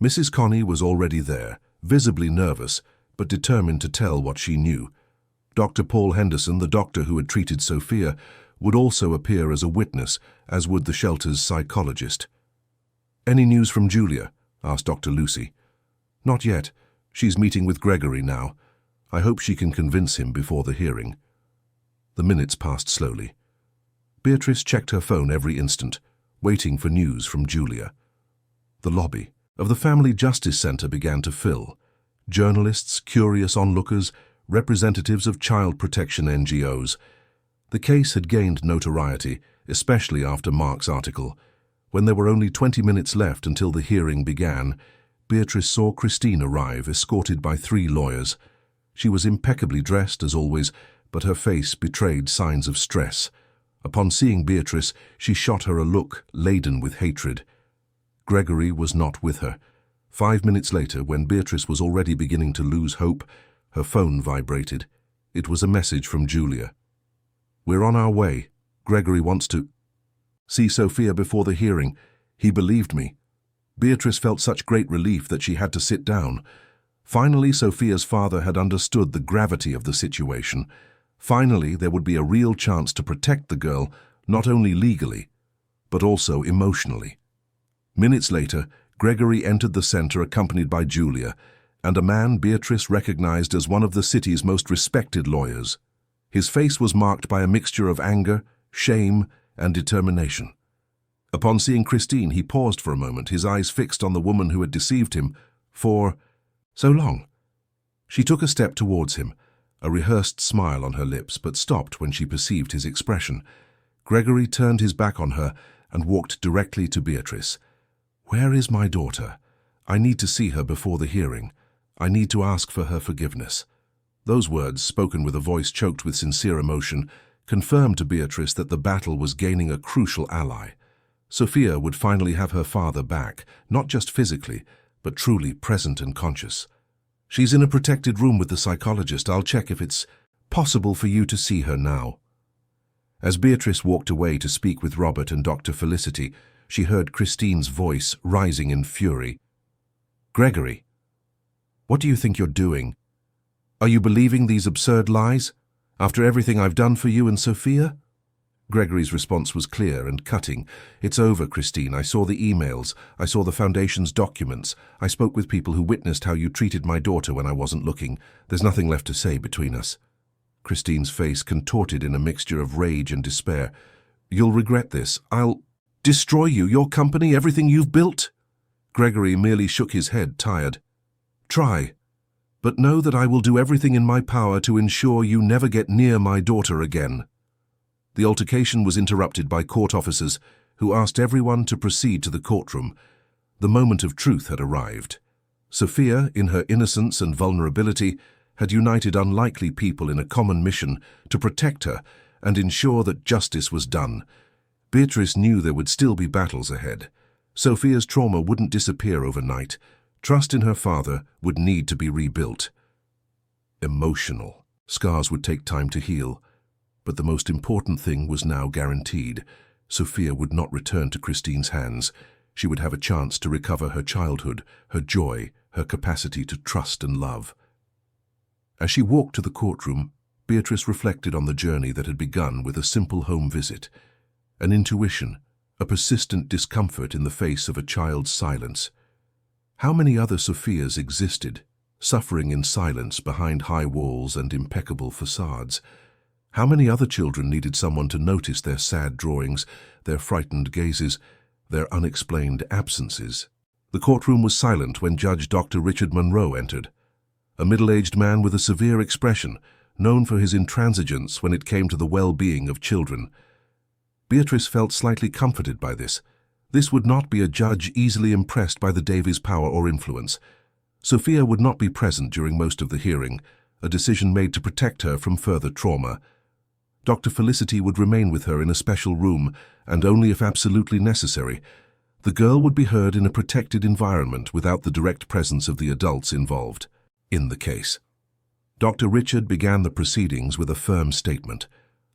Mrs. Connie was already there, visibly nervous, but determined to tell what she knew. Dr. Paul Henderson, the doctor who had treated Sophia, would also appear as a witness, as would the shelter's psychologist. "Any news from Julia?" asked Dr. Lucy. "Not yet. She's meeting with Gregory now. I hope she can convince him before the hearing." The minutes passed slowly. Beatrice checked her phone every instant, waiting for news from Julia. The lobby of the Family Justice Center began to fill. Journalists, curious onlookers, representatives of child protection NGOs. The case had gained notoriety, especially after Mark's article. When there were only 20 minutes left until the hearing began, Beatrice saw Christine arrive, escorted by 3 lawyers. She was impeccably dressed, as always, but her face betrayed signs of stress. Upon seeing Beatrice, she shot her a look laden with hatred. Gregory was not with her. 5 minutes later, when Beatrice was already beginning to lose hope, her phone vibrated. It was a message from Julia. "We're on our way. Gregory wants to see Sophia before the hearing. He believed me." Beatrice felt such great relief that she had to sit down. Finally, Sophia's father had understood the gravity of the situation. Finally, there would be a real chance to protect the girl, not only legally, but also emotionally. Minutes later, Gregory entered the center accompanied by Julia, and a man Beatrice recognized as one of the city's most respected lawyers. His face was marked by a mixture of anger, shame, and determination. Upon seeing Christine, he paused for a moment, his eyes fixed on the woman who had deceived him for so long. She took a step towards him, a rehearsed smile on her lips, but stopped when she perceived his expression. Gregory turned his back on her and walked directly to Beatrice. "Where is my daughter? I need to see her before the hearing. I need to ask for her forgiveness." Those words, spoken with a voice choked with sincere emotion, confirmed to Beatrice that the battle was gaining a crucial ally. Sophia would finally have her father back, not just physically, but truly present and conscious. "She's in a protected room with the psychologist. I'll check if it's possible for you to see her now." As Beatrice walked away to speak with Robert and Dr. Felicity, she heard Christine's voice rising in fury. "Gregory, what do you think you're doing? Are you believing these absurd lies? After everything I've done for you and Sophia?" Gregory's response was clear and cutting. "It's over, Christine. I saw the emails. I saw the Foundation's documents. I spoke with people who witnessed how you treated my daughter when I wasn't looking. There's nothing left to say between us." Christine's face contorted in a mixture of rage and despair. "You'll regret this. I'll destroy you, your company, everything you've built." Gregory merely shook his head, tired. "Try. But know that I will do everything in my power to ensure you never get near my daughter again." The altercation was interrupted by court officers who asked everyone to proceed to the courtroom. The moment of truth had arrived. Sophia, in her innocence and vulnerability, had united unlikely people in a common mission to protect her and ensure that justice was done. Beatrice knew there would still be battles ahead. Sophia's trauma wouldn't disappear overnight. Trust in her father would need to be rebuilt. Emotional scars would take time to heal, but the most important thing was now guaranteed. Sophia would not return to Christine's hands. She would have a chance to recover her childhood, her joy, her capacity to trust and love. As she walked to the courtroom, Beatrice reflected on the journey that had begun with a simple home visit. An intuition, a persistent discomfort in the face of a child's silence. How many other Sophias existed, suffering in silence behind high walls and impeccable facades? How many other children needed someone to notice their sad drawings, their frightened gazes, their unexplained absences? The courtroom was silent when Judge Dr. Richard Monroe entered. A middle-aged man with a severe expression, known for his intransigence when it came to the well-being of children. Beatrice felt slightly comforted by this. This would not be a judge easily impressed by the Davies' power or influence. Sophia would not be present during most of the hearing, a decision made to protect her from further trauma. Dr. Felicity would remain with her in a special room, and only if absolutely necessary. The girl would be heard in a protected environment without the direct presence of the adults involved in the case. Dr. Richard began the proceedings with a firm statement.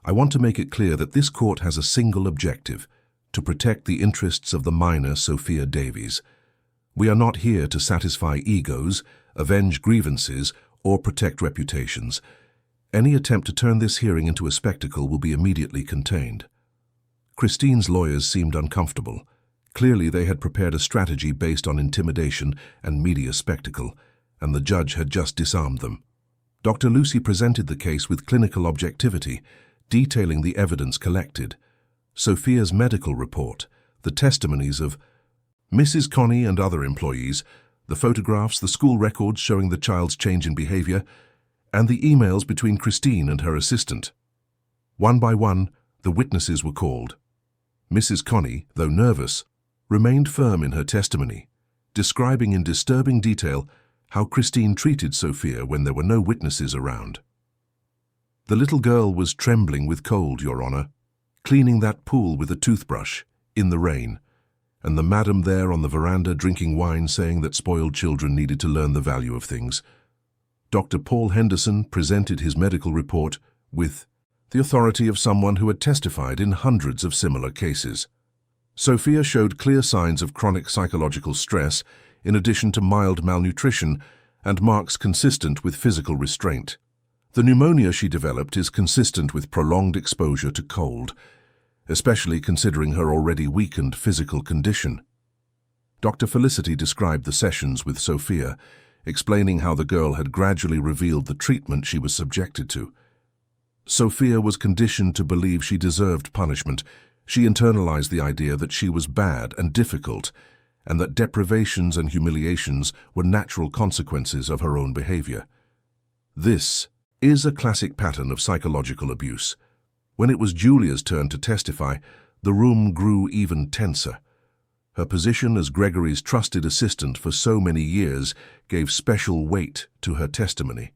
I want to make it clear that this court has a single objective: to protect the interests of the minor Sophia Davies. We are not here to satisfy egos, avenge grievances, or protect reputations. Any attempt to turn this hearing into a spectacle will be immediately contained. Christine's lawyers seemed uncomfortable. Clearly they had prepared a strategy based on intimidation and media spectacle, and the judge had just disarmed them. Dr. Lucy presented the case with clinical objectivity, detailing the evidence collected. Sophia's medical report, the testimonies of Mrs. Connie and other employees, the photographs, the school records showing the child's change in behavior, and the emails between Christine and her assistant. One by one, the witnesses were called. Mrs. Connie, though nervous, remained firm in her testimony, describing in disturbing detail how Christine treated Sophia when there were no witnesses around. The little girl was trembling with cold, Your Honor, cleaning that pool with a toothbrush, in the rain, and the madam there on the veranda drinking wine saying that spoiled children needed to learn the value of things. Dr. Paul Henderson presented his medical report with the authority of someone who had testified in hundreds of similar cases. Sophia showed clear signs of chronic psychological stress, in addition to mild malnutrition, and marks consistent with physical restraint. The pneumonia she developed is consistent with prolonged exposure to cold, especially considering her already weakened physical condition. Dr. Felicity described the sessions with Sophia, explaining how the girl had gradually revealed the treatment she was subjected to. Sophia was conditioned to believe she deserved punishment. She internalized the idea that she was bad and difficult, and that deprivations and humiliations were natural consequences of her own behavior. This is a classic pattern of psychological abuse. When it was Julia's turn to testify, the room grew even tenser. Her position as Gregory's trusted assistant for so many years gave special weight to her testimony.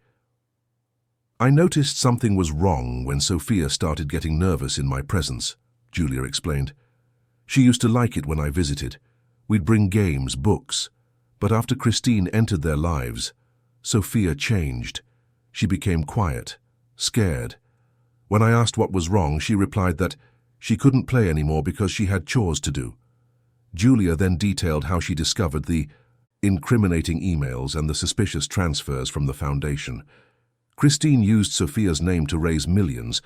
I noticed something was wrong when Sophia started getting nervous in my presence, Julia explained. She used to like it when I visited. We'd bring games, books. But after Christine entered their lives, Sophia changed. She became quiet, scared. When I asked what was wrong, she replied that she couldn't play anymore because she had chores to do. Julia then detailed how she discovered the incriminating emails and the suspicious transfers from the foundation. Christine used Sophia's name to raise millions,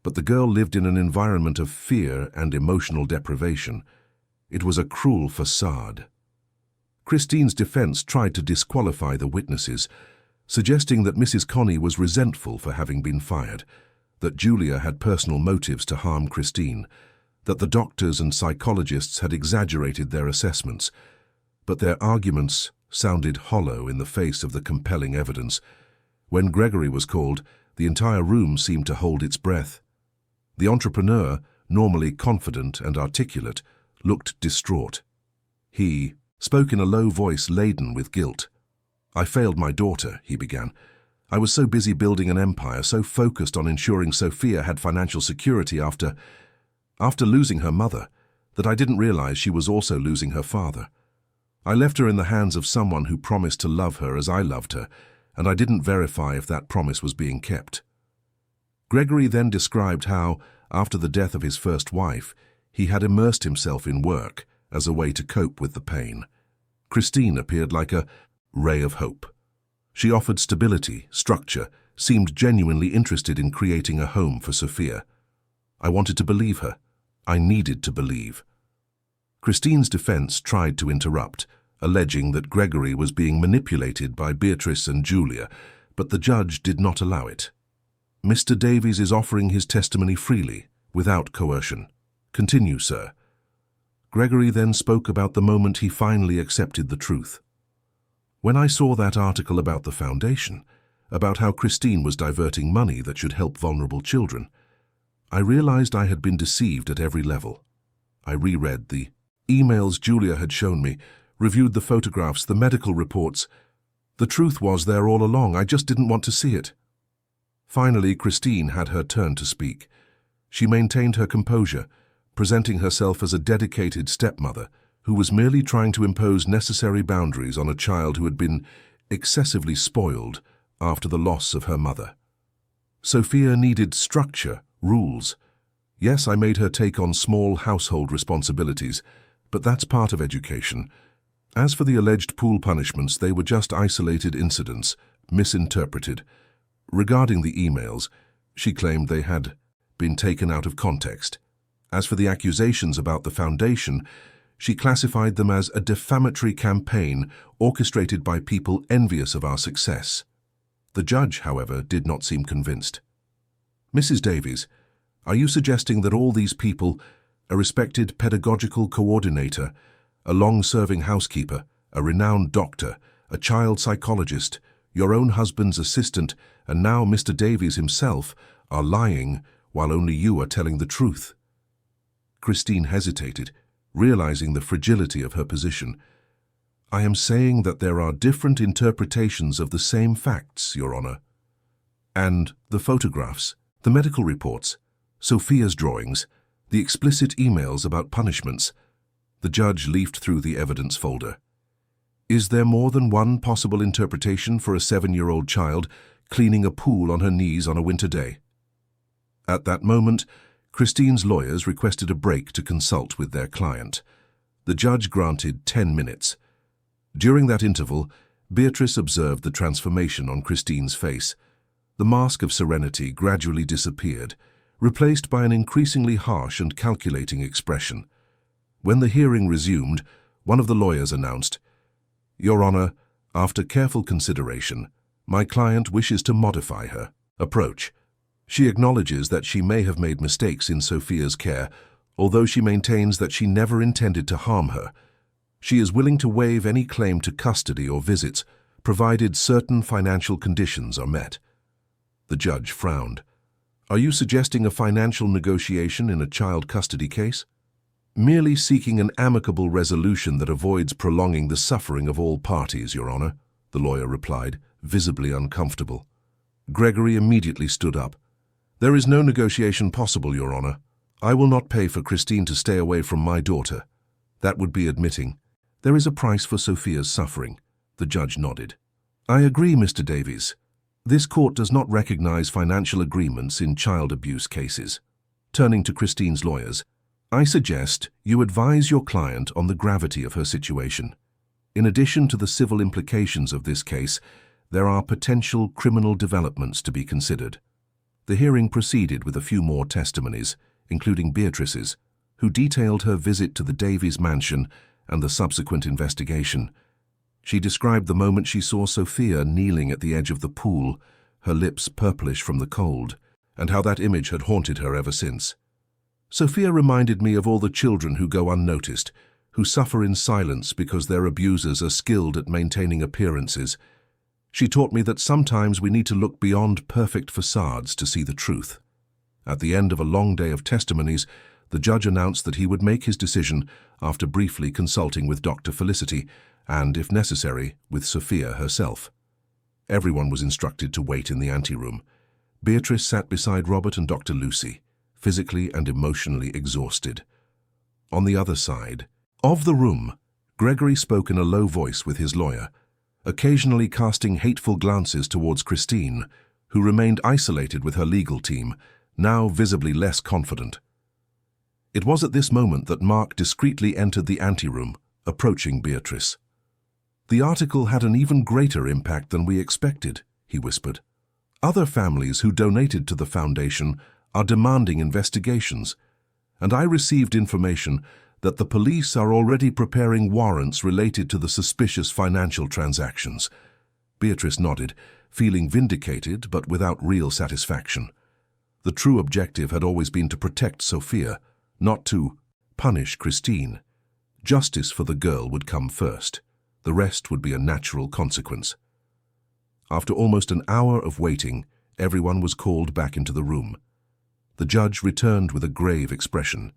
but the girl lived in an environment of fear and emotional deprivation. It was a cruel facade. Christine's defense tried to disqualify the witnesses, suggesting that Mrs. Connie was resentful for having been fired, that Julia had personal motives to harm Christine, that the doctors and psychologists had exaggerated their assessments. But their arguments sounded hollow in the face of the compelling evidence. When Gregory was called, the entire room seemed to hold its breath. The entrepreneur, normally confident and articulate, looked distraught. He spoke in a low voice laden with guilt. "I failed my daughter," he began. "I was so busy building an empire, so focused on ensuring Sophia had financial security after losing her mother, that I didn't realize she was also losing her father. I left her in the hands of someone who promised to love her as I loved her, and I didn't verify if that promise was being kept." Gregory then described how, after the death of his first wife, he had immersed himself in work as a way to cope with the pain. Christine appeared like a ray of hope. She offered stability, structure, seemed genuinely interested in creating a home for Sophia. I wanted to believe her. I needed to believe. Christine's defense tried to interrupt, alleging that Gregory was being manipulated by Beatrice and Julia, but the judge did not allow it. "Mr. Davies is offering his testimony freely, without coercion. Continue, sir." Gregory then spoke about the moment he finally accepted the truth. "When I saw that article about the foundation, about how Christine was diverting money that should help vulnerable children, I realized I had been deceived at every level. I reread the emails Julia had shown me, reviewed the photographs, the medical reports. The truth was there all along. I just didn't want to see it." Finally, Christine had her turn to speak. She maintained her composure, presenting herself as a dedicated stepmother who was merely trying to impose necessary boundaries on a child who had been excessively spoiled after the loss of her mother. Sophia needed structure, rules. Yes, I made her take on small household responsibilities, but that's part of education. As for the alleged pool punishments, they were just isolated incidents, misinterpreted. Regarding the emails, she claimed they had been taken out of context. As for the accusations about the foundation, she classified them as a defamatory campaign orchestrated by people envious of our success. The judge, however, did not seem convinced. "Mrs. Davies, are you suggesting that all these people, a respected pedagogical coordinator, a long-serving housekeeper, a renowned doctor, a child psychologist, your own husband's assistant, and now Mr. Davies himself, are lying while only you are telling the truth?" Christine hesitated, realizing the fragility of her position. "I am saying that there are different interpretations of the same facts, Your Honor. And the photographs, the medical reports, Sophia's drawings, the explicit emails about punishments." The judge leafed through the evidence folder. "Is there more than one possible interpretation for a 7-year-old child cleaning a pool on her knees on a winter day?" At that moment, Christine's lawyers requested a break to consult with their client. The judge granted 10 minutes. During that interval, Beatrice observed the transformation on Christine's face. The mask of serenity gradually disappeared, replaced by an increasingly harsh and calculating expression. When the hearing resumed, one of the lawyers announced, "Your Honor, after careful consideration, my client wishes to modify her approach. She acknowledges that she may have made mistakes in Sophia's care, although she maintains that she never intended to harm her. She is willing to waive any claim to custody or visits, provided certain financial conditions are met." The judge frowned. "Are you suggesting a financial negotiation in a child custody case?" "Merely seeking an amicable resolution that avoids prolonging the suffering of all parties, Your Honor," the lawyer replied, visibly uncomfortable. Gregory immediately stood up. "There is no negotiation possible, Your Honor. I will not pay for Christine to stay away from my daughter. That would be admitting there is a price for Sophia's suffering." The judge nodded. "I agree, Mr. Davies. This court does not recognize financial agreements in child abuse cases." Turning to Christine's lawyers, "I suggest you advise your client on the gravity of her situation. In addition to the civil implications of this case, there are potential criminal developments to be considered." The hearing proceeded with a few more testimonies, including Beatrice's, who detailed her visit to the Davies mansion and the subsequent investigation. She described the moment she saw Sophia kneeling at the edge of the pool, her lips purplish from the cold, and how that image had haunted her ever since. "Sophia reminded me of all the children who go unnoticed, who suffer in silence because their abusers are skilled at maintaining appearances. She taught me that sometimes we need to look beyond perfect facades to see the truth." At the end of a long day of testimonies, The judge announced that he would make his decision after briefly consulting with Dr. Felicity and, if necessary, with Sophia herself. Everyone was instructed to wait in the anteroom. Beatrice sat beside Robert and Dr. Lucy, physically and emotionally exhausted. On the other side of the room, Gregory spoke in a low voice with his lawyer, occasionally casting hateful glances towards Christine, who remained isolated with her legal team, now visibly less confident. It was at this moment that Mark discreetly entered the anteroom, approaching Beatrice. "The article had an even greater impact than we expected," he whispered. "Other families who donated to the foundation are demanding investigations, and I received information that the police are already preparing warrants related to the suspicious financial transactions." Beatrice nodded, feeling vindicated but without real satisfaction. The true objective had always been to protect Sophia, not to punish Christine. Justice for the girl would come first. The rest would be a natural consequence. After almost an hour of waiting, everyone was called back into the room. The judge returned with a grave expression.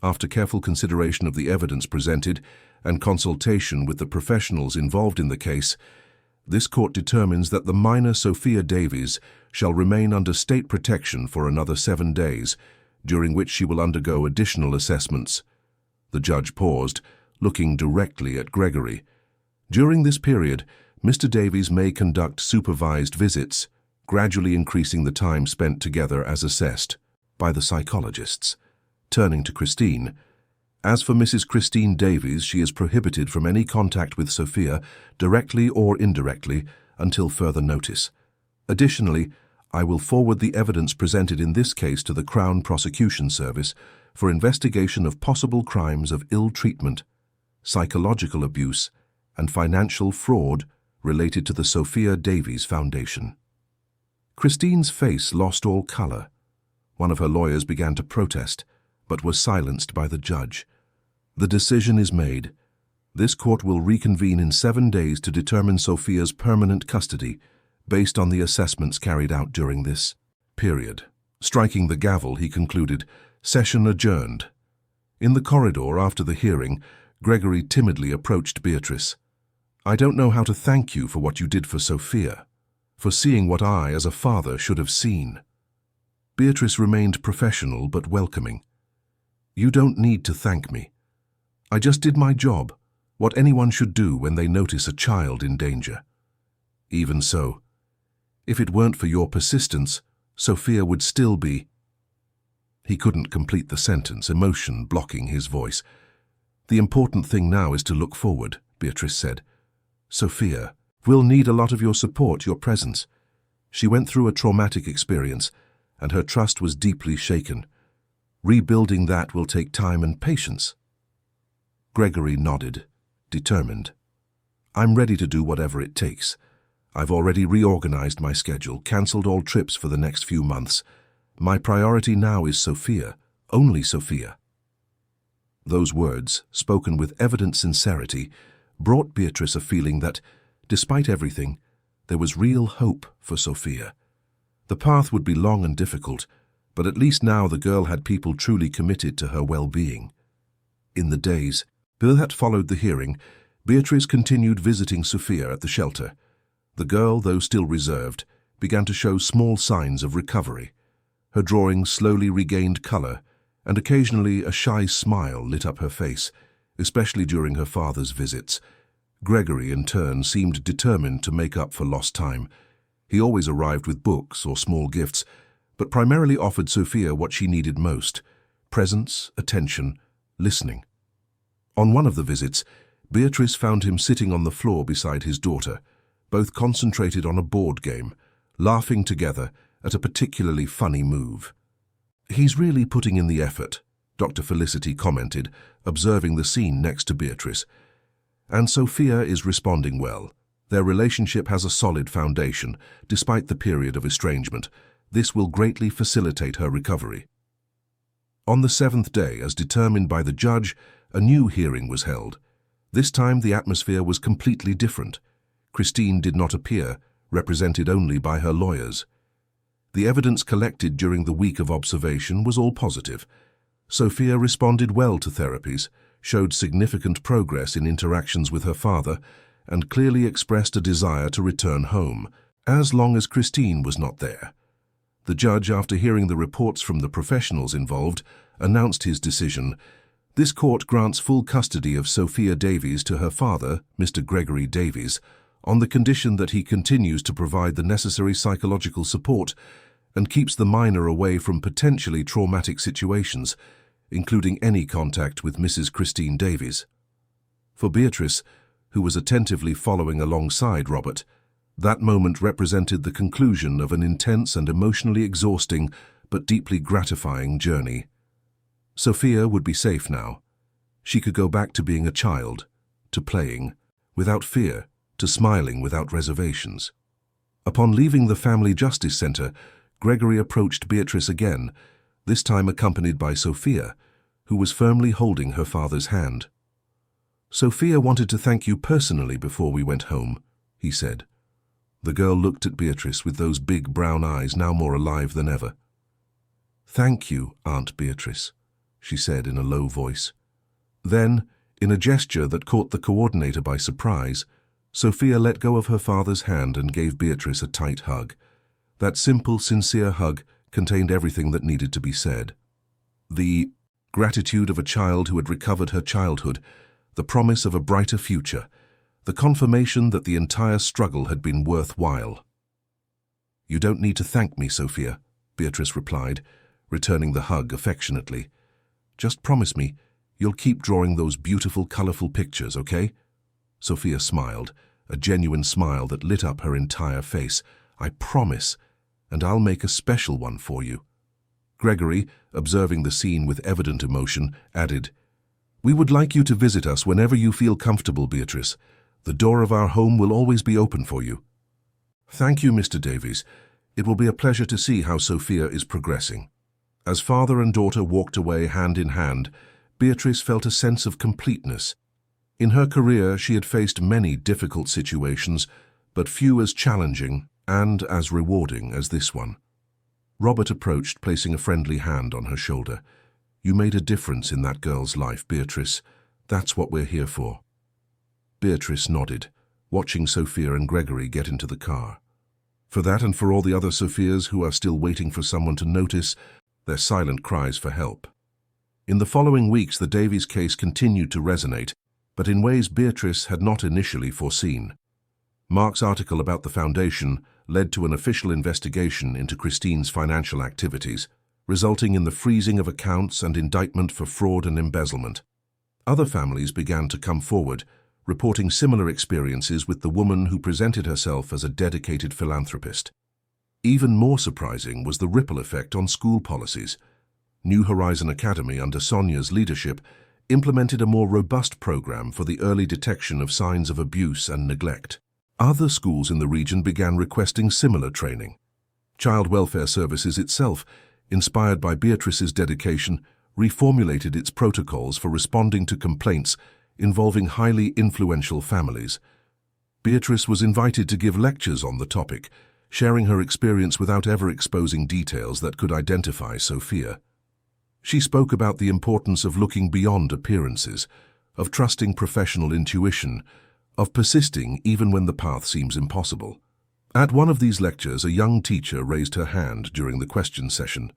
After careful consideration of the evidence presented and consultation with the professionals involved in the case, this court determines that the minor Sophia Davies shall remain under state protection for another 7 days, during which she will undergo additional assessments. The judge paused, looking directly at Gregory. During this period, Mr. Davies may conduct supervised visits, gradually increasing the time spent together as assessed by the psychologists. Turning to Christine, "As for Mrs. Christine Davies, she is prohibited from any contact with Sophia, directly or indirectly, until further notice. Additionally, I will forward the evidence presented in this case to the Crown Prosecution Service for investigation of possible crimes of ill treatment, psychological abuse, and financial fraud related to the Sophia Davies Foundation." Christine's face lost all color. One of her lawyers began to protest, but was silenced by the judge. "The decision is made. This court will reconvene in 7 days to determine Sophia's permanent custody, based on the assessments carried out during this period." Striking the gavel, he concluded, "Session adjourned." In the corridor after the hearing, Gregory timidly approached Beatrice. "I don't know how to thank you for what you did for Sophia, for seeing what I, as a father, should have seen." Beatrice remained professional but welcoming. "You don't need to thank me. I just did my job, what anyone should do when they notice a child in danger. Even so, if it weren't for your persistence, Sophia would still be—" He couldn't complete the sentence, emotion blocking his voice. "The important thing now is to look forward," Beatrice said. "Sophia will need a lot of your support, your presence. She went through a traumatic experience, and her trust was deeply shaken. Rebuilding that will take time and patience." Gregory nodded, determined. "I'm ready to do whatever it takes. I've already reorganized my schedule, cancelled all trips for the next few months. My priority now is Sophia, only Sophia." Those words, spoken with evident sincerity, brought Beatrice a feeling that, despite everything, there was real hope for Sophia. The path would be long and difficult, but at least now the girl had people truly committed to her well-being. In the days that followed the hearing, Beatrice continued visiting Sophia at the shelter. The girl, though still reserved, began to show small signs of recovery. Her drawings slowly regained color, and occasionally a shy smile lit up her face, especially during her father's visits. Gregory, in turn, seemed determined to make up for lost time. He always arrived with books or small gifts, but primarily offered Sophia what she needed most: presence, attention, listening. On one of the visits, Beatrice found him sitting on the floor beside his daughter, both concentrated on a board game, laughing together at a particularly funny move. "He's really putting in the effort," Dr. Felicity commented, observing the scene next to Beatrice. "And Sophia is responding well. Their relationship has a solid foundation, despite the period of estrangement. This will greatly facilitate her recovery." On the 7th day, as determined by the judge, a new hearing was held. This time the atmosphere was completely different. Christine did not appear, represented only by her lawyers. The evidence collected during the week of observation was all positive. Sophia responded well to therapies, showed significant progress in interactions with her father, and clearly expressed a desire to return home, as long as Christine was not there. The judge, after hearing the reports from the professionals involved, announced his decision. This court grants full custody of Sophia Davies to her father, Mr. Gregory Davies, on the condition that he continues to provide the necessary psychological support and keeps the minor away from potentially traumatic situations, including any contact with Mrs. Christine Davies. For Beatrice, who was attentively following alongside Robert, that moment represented the conclusion of an intense and emotionally exhausting but deeply gratifying journey. Sophia would be safe now. She could go back to being a child, to playing, without fear, to smiling without reservations. Upon leaving the Family Justice Center, Gregory approached Beatrice again, this time accompanied by Sophia, who was firmly holding her father's hand. "Sophia wanted to thank you personally before we went home," he said. The girl looked at Beatrice with those big brown eyes now more alive than ever. "Thank you, Aunt Beatrice," she said in a low voice. Then, in a gesture that caught the coordinator by surprise, Sophia let go of her father's hand and gave Beatrice a tight hug. That simple, sincere hug contained everything that needed to be said. The gratitude of a child who had recovered her childhood, the promise of a brighter future, the confirmation that the entire struggle had been worthwhile. "You don't need to thank me, Sophia," Beatrice replied, returning the hug affectionately. "Just promise me you'll keep drawing those beautiful, colorful pictures, okay?" Sophia smiled, a genuine smile that lit up her entire face. "I promise, and I'll make a special one for you." Gregory, observing the scene with evident emotion, added, "We would like you to visit us whenever you feel comfortable, Beatrice. The door of our home will always be open for you." "Thank you, Mr. Davies. It will be a pleasure to see how Sophia is progressing." As father and daughter walked away hand in hand, Beatrice felt a sense of completeness. In her career, she had faced many difficult situations, but few as challenging and as rewarding as this one. Robert approached, placing a friendly hand on her shoulder. "You made a difference in that girl's life, Beatrice. That's what we're here for." Beatrice nodded, watching Sophia and Gregory get into the car. For that and for all the other Sophias who are still waiting for someone to notice their silent cries for help. In the following weeks, the Davies case continued to resonate, but in ways Beatrice had not initially foreseen. Mark's article about the foundation led to an official investigation into Christine's financial activities, resulting in the freezing of accounts and indictment for fraud and embezzlement. Other families began to come forward, reporting similar experiences with the woman who presented herself as a dedicated philanthropist. Even more surprising was the ripple effect on school policies. New Horizon Academy, under Sonia's leadership, implemented a more robust program for the early detection of signs of abuse and neglect. Other schools in the region began requesting similar training. Child Welfare Services itself, inspired by Beatrice's dedication, reformulated its protocols for responding to complaints involving highly influential families. Beatrice was invited to give lectures on the topic, sharing her experience without ever exposing details that could identify Sophia. She spoke about the importance of looking beyond appearances, of trusting professional intuition, of persisting even when the path seems impossible. At one of these lectures, a young teacher raised her hand during the question session.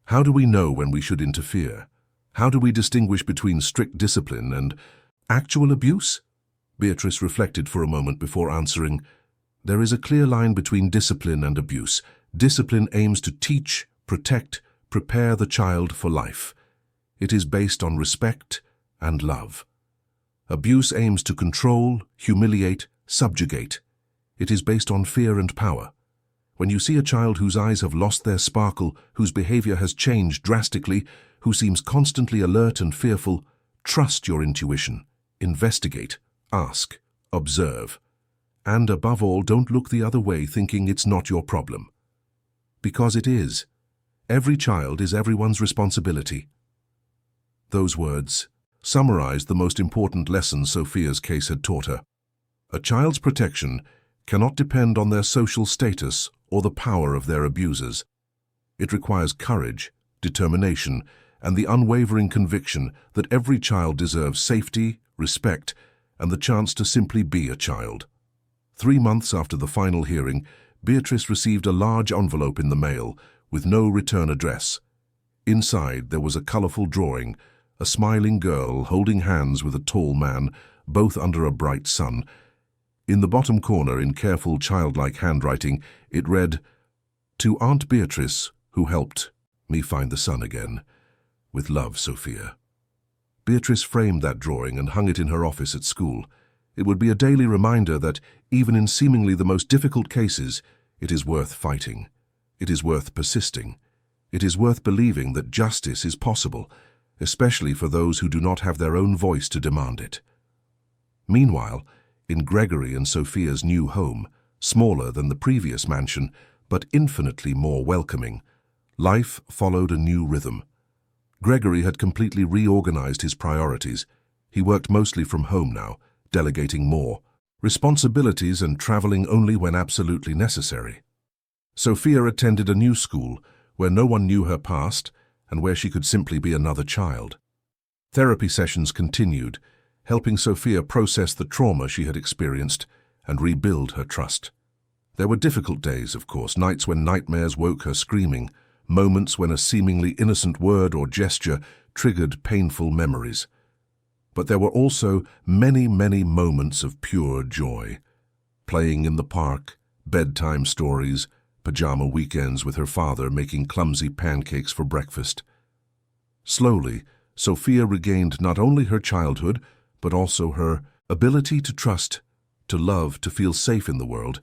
"How do we know when we should interfere? How do we distinguish between strict discipline and actual abuse?" Beatrice reflected for a moment before answering, "There is a clear line between discipline and abuse. Discipline aims to teach, protect, prepare the child for life. It is based on respect and love. Abuse aims to control, humiliate, subjugate. It is based on fear and power. When you see a child whose eyes have lost their sparkle, whose behavior has changed drastically, who seems constantly alert and fearful, trust your intuition. Investigate, ask, observe. And above all, don't look the other way thinking it's not your problem. Because it is. Every child is everyone's responsibility." Those words summarized the most important lesson Sophia's case had taught her. A child's protection cannot depend on their social status or the power of their abusers. It requires courage, determination, and the unwavering conviction that every child deserves safety, respect, and the chance to simply be a child. 3 months after the final hearing, Beatrice received a large envelope in the mail with no return address. Inside there was a colorful drawing, a smiling girl holding hands with a tall man, both under a bright sun. In the bottom corner, in careful childlike handwriting, it read, "To Aunt Beatrice, who helped me find the sun again. With love, Sophia." Beatrice framed that drawing and hung it in her office at school. It would be a daily reminder that, even in seemingly the most difficult cases, it is worth fighting. It is worth persisting. It is worth believing that justice is possible, especially for those who do not have their own voice to demand it. Meanwhile, in Gregory and Sophia's new home, smaller than the previous mansion, but infinitely more welcoming, life followed a new rhythm. Gregory had completely reorganized his priorities. He worked mostly from home now, delegating more responsibilities and traveling only when absolutely necessary. Sophia attended a new school where no one knew her past and where she could simply be another child. Therapy sessions continued, helping Sophia process the trauma she had experienced and rebuild her trust. There were difficult days, of course, nights when nightmares woke her screaming, moments when a seemingly innocent word or gesture triggered painful memories. But there were also many, many moments of pure joy. Playing in the park, bedtime stories, pajama weekends with her father making clumsy pancakes for breakfast. Slowly, Sophia regained not only her childhood, but also her ability to trust, to love, to feel safe in the world.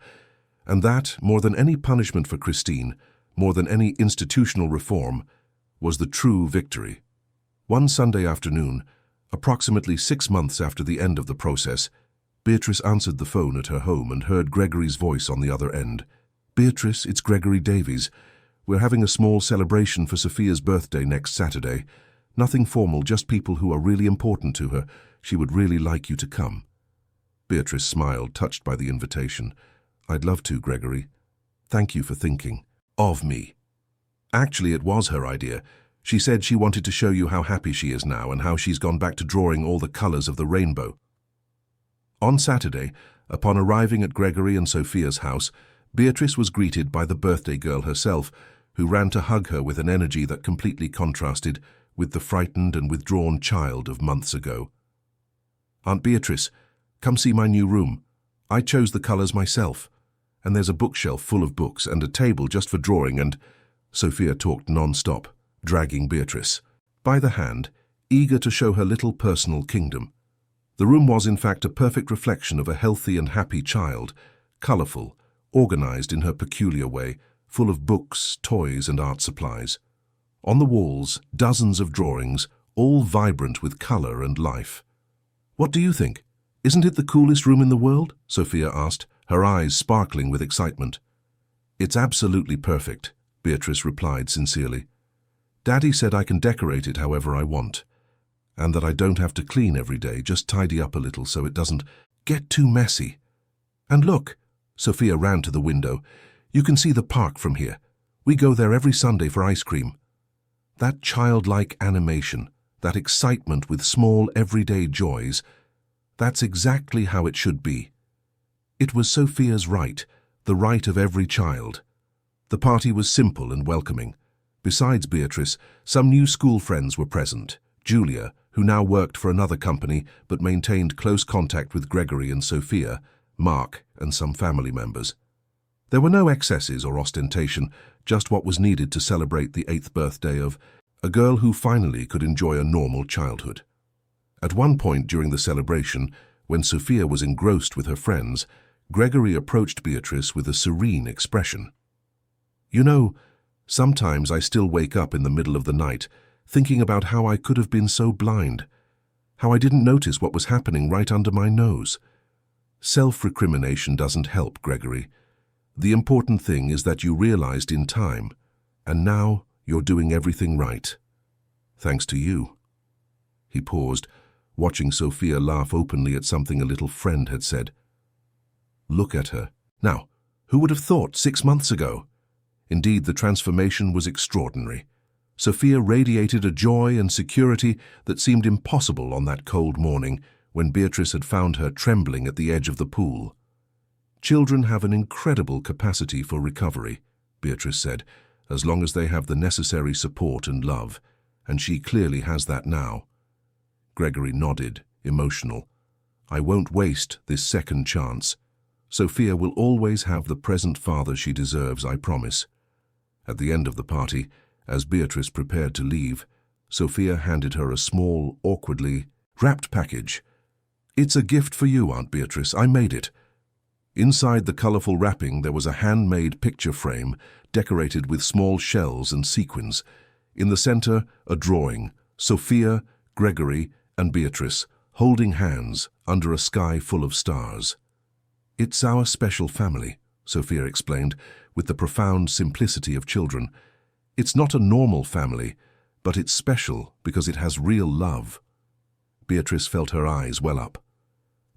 And that, more than any punishment for Christine, more than any institutional reform, was the true victory. One Sunday afternoon, approximately 6 months after the end of the process, Beatrice answered the phone at her home and heard Gregory's voice on the other end. "Beatrice, it's Gregory Davies. We're having a small celebration for Sophia's birthday next Saturday. Nothing formal, just people who are really important to her. She would really like you to come." Beatrice smiled, touched by the invitation. "I'd love to, Gregory. Thank you for thinking of me." Actually, it was her idea. She said she wanted to show you how happy she is now and how she's gone back to drawing all the colors of the rainbow. On Saturday, upon arriving at Gregory and Sophia's house, Beatrice was greeted by the birthday girl herself, who ran to hug her with an energy that completely contrasted with the frightened and withdrawn child of months ago. "Aunt Beatrice, come see my new room. I chose the colors myself. And there's a bookshelf full of books and a table just for drawing and—" Sophia talked non-stop, dragging Beatrice by the hand, eager to show her little personal kingdom. The room was, in fact, a perfect reflection of a healthy and happy child, colorful, organized in her peculiar way, full of books, toys, and art supplies. On the walls, dozens of drawings, all vibrant with color and life. "What do you think? Isn't it the coolest room in the world?" Sophia asked, her eyes sparkling with excitement. "It's absolutely perfect," Beatrice replied sincerely. "Daddy said I can decorate it however I want, and that I don't have to clean every day, just tidy up a little so it doesn't get too messy. And look," Sophia ran to the window, "you can see the park from here. We go there every Sunday for ice cream." That childlike animation, that excitement with small everyday joys, that's exactly how it should be. It was Sophia's right, the right of every child. The party was simple and welcoming. Besides Beatrice, some new school friends were present. Julia, who now worked for another company but maintained close contact with Gregory and Sophia, Mark, and some family members. There were no excesses or ostentation, just what was needed to celebrate the 8th birthday of a girl who finally could enjoy a normal childhood. At one point during the celebration, when Sophia was engrossed with her friends, Gregory approached Beatrice with a serene expression. "You know, sometimes I still wake up in the middle of the night, thinking about how I could have been so blind, how I didn't notice what was happening right under my nose. Self-recrimination doesn't help, Gregory. The important thing is that you realized in time, and now you're doing everything right. Thanks to you." He paused, watching Sophia laugh openly at something a little friend had said. Look at her. Now, who would have thought 6 months ago? Indeed, the transformation was extraordinary. Sophia radiated a joy and security that seemed impossible on that cold morning when Beatrice had found her trembling at the edge of the pool. "Children have an incredible capacity for recovery," Beatrice said, "as long as they have the necessary support and love, and she clearly has that now." Gregory nodded, emotional. "I won't waste this second chance. Sophia will always have the present father she deserves, I promise." At the end of the party, as Beatrice prepared to leave, Sophia handed her a small, awkwardly wrapped package. "It's a gift for you, Aunt Beatrice. I made it." Inside the colorful wrapping there was a handmade picture frame decorated with small shells and sequins. In the center, a drawing, Sophia, Gregory, and Beatrice, holding hands under a sky full of stars. "It's our special family," Sophia explained, with the profound simplicity of children. "It's not a normal family, but it's special because it has real love." Beatrice felt her eyes well up.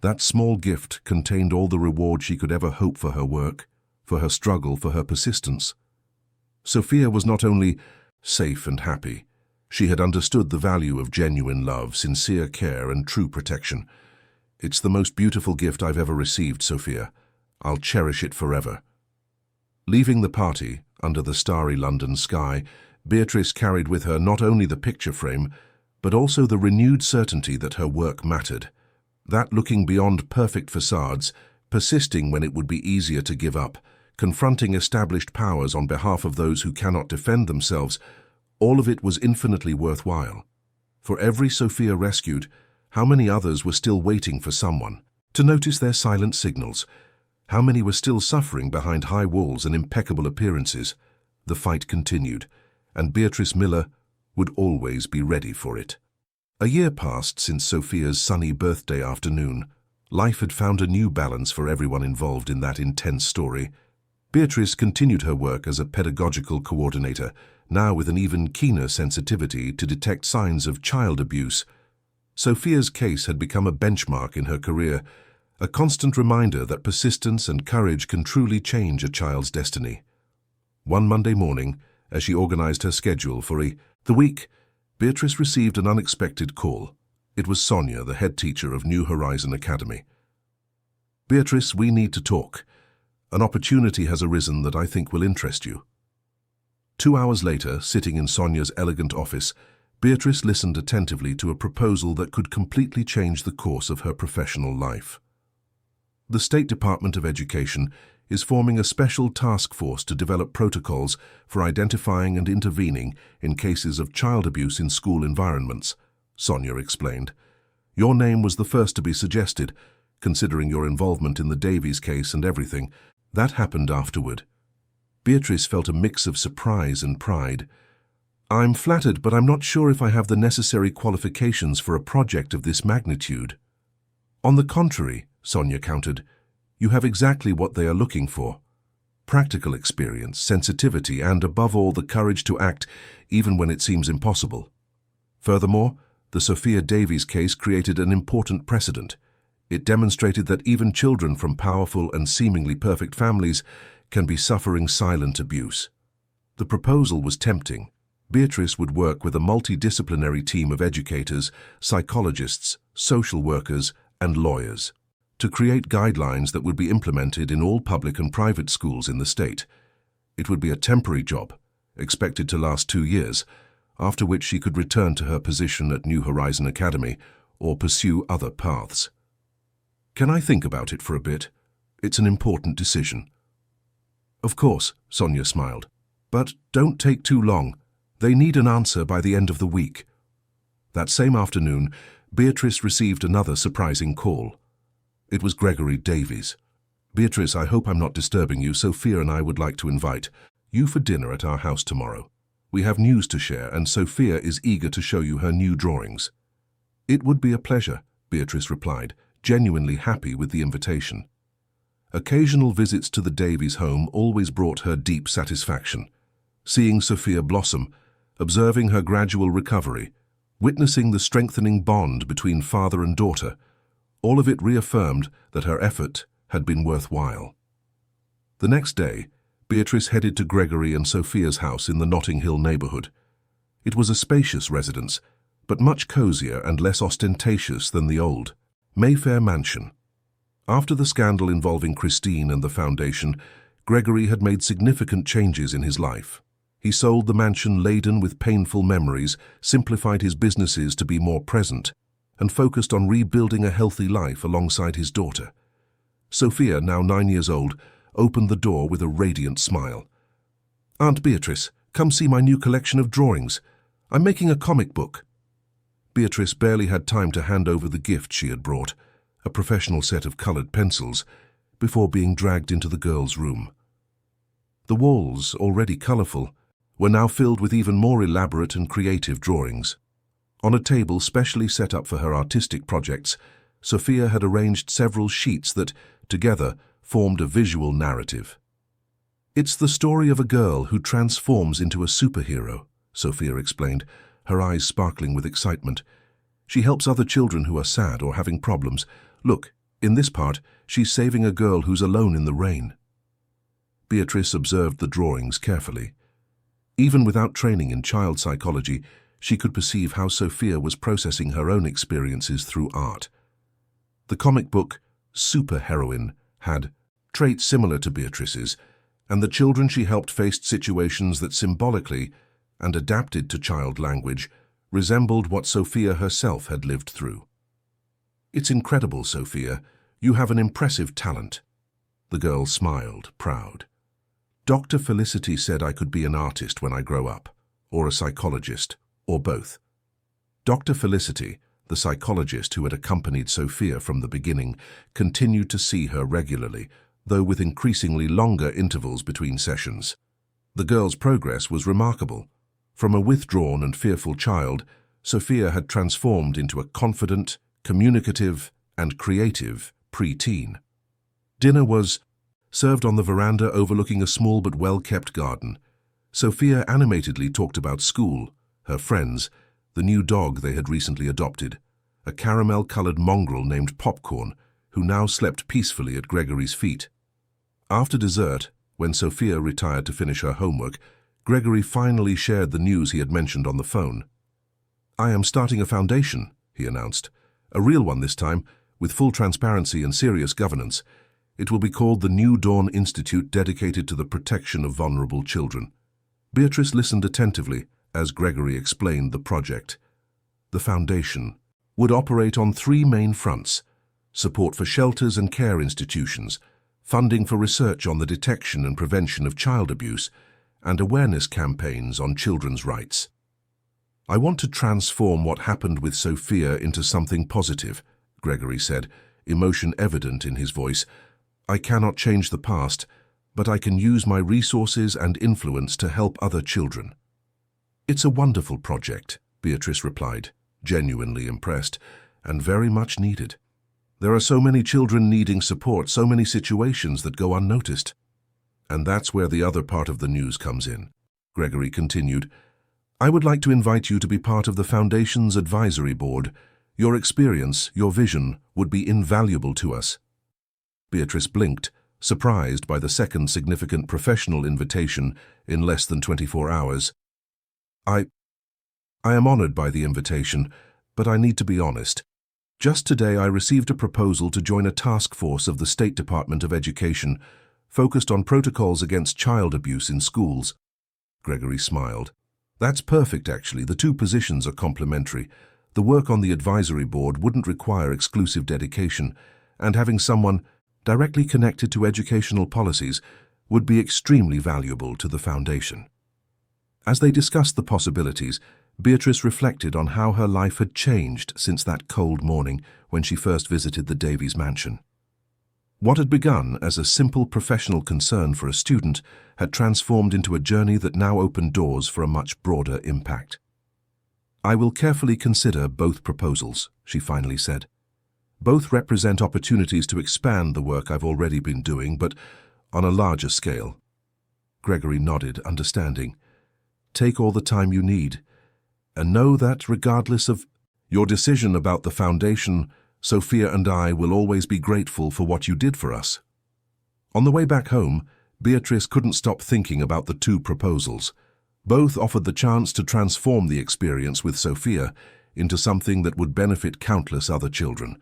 That small gift contained all the reward she could ever hope for her work, for her struggle, for her persistence. Sophia was not only safe and happy, she had understood the value of genuine love, sincere care, and true protection. "It's the most beautiful gift I've ever received, Sophia. I'll cherish it forever." Leaving the party, under the starry London sky, Beatrice carried with her not only the picture frame, but also the renewed certainty that her work mattered. That looking beyond perfect facades, persisting when it would be easier to give up, confronting established powers on behalf of those who cannot defend themselves, all of it was infinitely worthwhile. For every Sophia rescued, how many others were still waiting for someone to notice their silent signals? How many were still suffering behind high walls and impeccable appearances? The fight continued, and Beatrice Miller would always be ready for it. A year passed since Sophia's sunny birthday afternoon. Life had found a new balance for everyone involved in that intense story. Beatrice continued her work as a pedagogical coordinator, now with an even keener sensitivity to detect signs of child abuse. Sophia's case had become a benchmark in her career, a constant reminder that persistence and courage can truly change a child's destiny. One Monday morning, as she organized her schedule for the week, Beatrice received an unexpected call. It was Sonia, the head teacher of New Horizon Academy. "Beatrice, we need to talk. An opportunity has arisen that I think will interest you." 2 hours later, sitting in Sonia's elegant office, Beatrice listened attentively to a proposal that could completely change the course of her professional life. The State Department of Education is forming a special task force to develop protocols for identifying and intervening in cases of child abuse in school environments, Sonia explained. "Your name was the first to be suggested, considering your involvement in the Davies case and everything. That happened afterward." Beatrice felt a mix of surprise and pride. "I'm flattered, but I'm not sure if I have the necessary qualifications for a project of this magnitude." "On the contrary," Sonia countered, "you have exactly what they are looking for. Practical experience, sensitivity, and above all the courage to act even when it seems impossible." Furthermore, the Sophia Davies case created an important precedent. It demonstrated that even children from powerful and seemingly perfect families can be suffering silent abuse. The proposal was tempting. Beatrice would work with a multidisciplinary team of educators, psychologists, social workers, and lawyers to create guidelines that would be implemented in all public and private schools in the state. It would be a temporary job, expected to last 2 years, after which she could return to her position at New Horizon Academy or pursue other paths. "Can I think about it for a bit? It's an important decision." "Of course," Sonia smiled. "But don't take too long. They need an answer by the end of the week." That same afternoon, Beatrice received another surprising call. It was Gregory Davies. "Beatrice, I hope I'm not disturbing you. Sophia and I would like to invite you for dinner at our house tomorrow. We have news to share, and Sophia is eager to show you her new drawings." "It would be a pleasure," Beatrice replied, genuinely happy with the invitation. Occasional visits to the Davies home always brought her deep satisfaction. Seeing Sophia blossom, observing her gradual recovery, witnessing the strengthening bond between father and daughter, all of it reaffirmed that her effort had been worthwhile. The next day, Beatrice headed to Gregory and Sophia's house in the Notting Hill neighborhood. It was a spacious residence, but much cozier and less ostentatious than the old Mayfair mansion. After the scandal involving Christine and the foundation, Gregory had made significant changes in his life. He sold the mansion laden with painful memories, simplified his businesses to be more present, and focused on rebuilding a healthy life alongside his daughter. Sophia, now 9 years old, opened the door with a radiant smile. "Aunt Beatrice, come see my new collection of drawings. I'm making a comic book." Beatrice barely had time to hand over the gift she had brought, a professional set of colored pencils, before being dragged into the girl's room. The walls, already colorful, were now filled with even more elaborate and creative drawings. On a table specially set up for her artistic projects, Sophia had arranged several sheets that, together, formed a visual narrative. "It's the story of a girl who transforms into a superhero," Sophia explained, her eyes sparkling with excitement. "She helps other children who are sad or having problems. Look, in this part, she's saving a girl who's alone in the rain." Beatrice observed the drawings carefully. Even without training in child psychology, she could perceive how Sophia was processing her own experiences through art. The comic book, Superheroine, had traits similar to Beatrice's, and the children she helped faced situations that symbolically, and adapted to child language, resembled what Sophia herself had lived through. "It's incredible, Sophia. You have an impressive talent." The girl smiled, proud. "Dr. Felicity said I could be an artist when I grow up, or a psychologist, or both." Dr. Felicity, the psychologist who had accompanied Sophia from the beginning, continued to see her regularly, though with increasingly longer intervals between sessions. The girl's progress was remarkable. From a withdrawn and fearful child, Sophia had transformed into a confident, communicative, and creative pre-teen. Dinner was served on the veranda overlooking a small but well-kept garden. Sophia animatedly talked about school, her friends, the new dog they had recently adopted, a caramel-colored mongrel named Popcorn, who now slept peacefully at Gregory's feet. After dessert, when Sophia retired to finish her homework, Gregory finally shared the news he had mentioned on the phone. "I am starting a foundation," he announced. "A real one this time, with full transparency and serious governance. It will be called the New Dawn Institute, dedicated to the protection of vulnerable children." Beatrice listened attentively as Gregory explained the project. The foundation would operate on 3 main fronts: support for shelters and care institutions, funding for research on the detection and prevention of child abuse, and awareness campaigns on children's rights. "I want to transform what happened with Sophia into something positive," Gregory said, emotion evident in his voice. "I cannot change the past, but I can use my resources and influence to help other children." "It's a wonderful project," Beatrice replied, genuinely impressed, and very much needed. "There are so many children needing support, so many situations that go unnoticed." "And that's where the other part of the news comes in," Gregory continued. "I would like to invite you to be part of the Foundation's advisory board. Your experience, your vision, would be invaluable to us." Beatrice blinked, surprised by the second significant professional invitation in less than 24 hours. I am honored by the invitation, but I need to be honest. Just today I received a proposal to join a task force of the State Department of Education focused on protocols against child abuse in schools." Gregory smiled. "That's perfect, actually. The 2 positions are complementary. The work on the advisory board wouldn't require exclusive dedication, and having someone directly connected to educational policies would be extremely valuable to the Foundation." As they discussed the possibilities, Beatrice reflected on how her life had changed since that cold morning when she first visited the Davies mansion. What had begun as a simple professional concern for a student had transformed into a journey that now opened doors for a much broader impact. "I will carefully consider both proposals," she finally said. "Both represent opportunities to expand the work I've already been doing, but on a larger scale." Gregory nodded, understanding. "Take all the time you need, and know that regardless of your decision about the Foundation, Sophia and I will always be grateful for what you did for us." On the way back home, Beatrice couldn't stop thinking about the 2 proposals. Both offered the chance to transform the experience with Sophia into something that would benefit countless other children.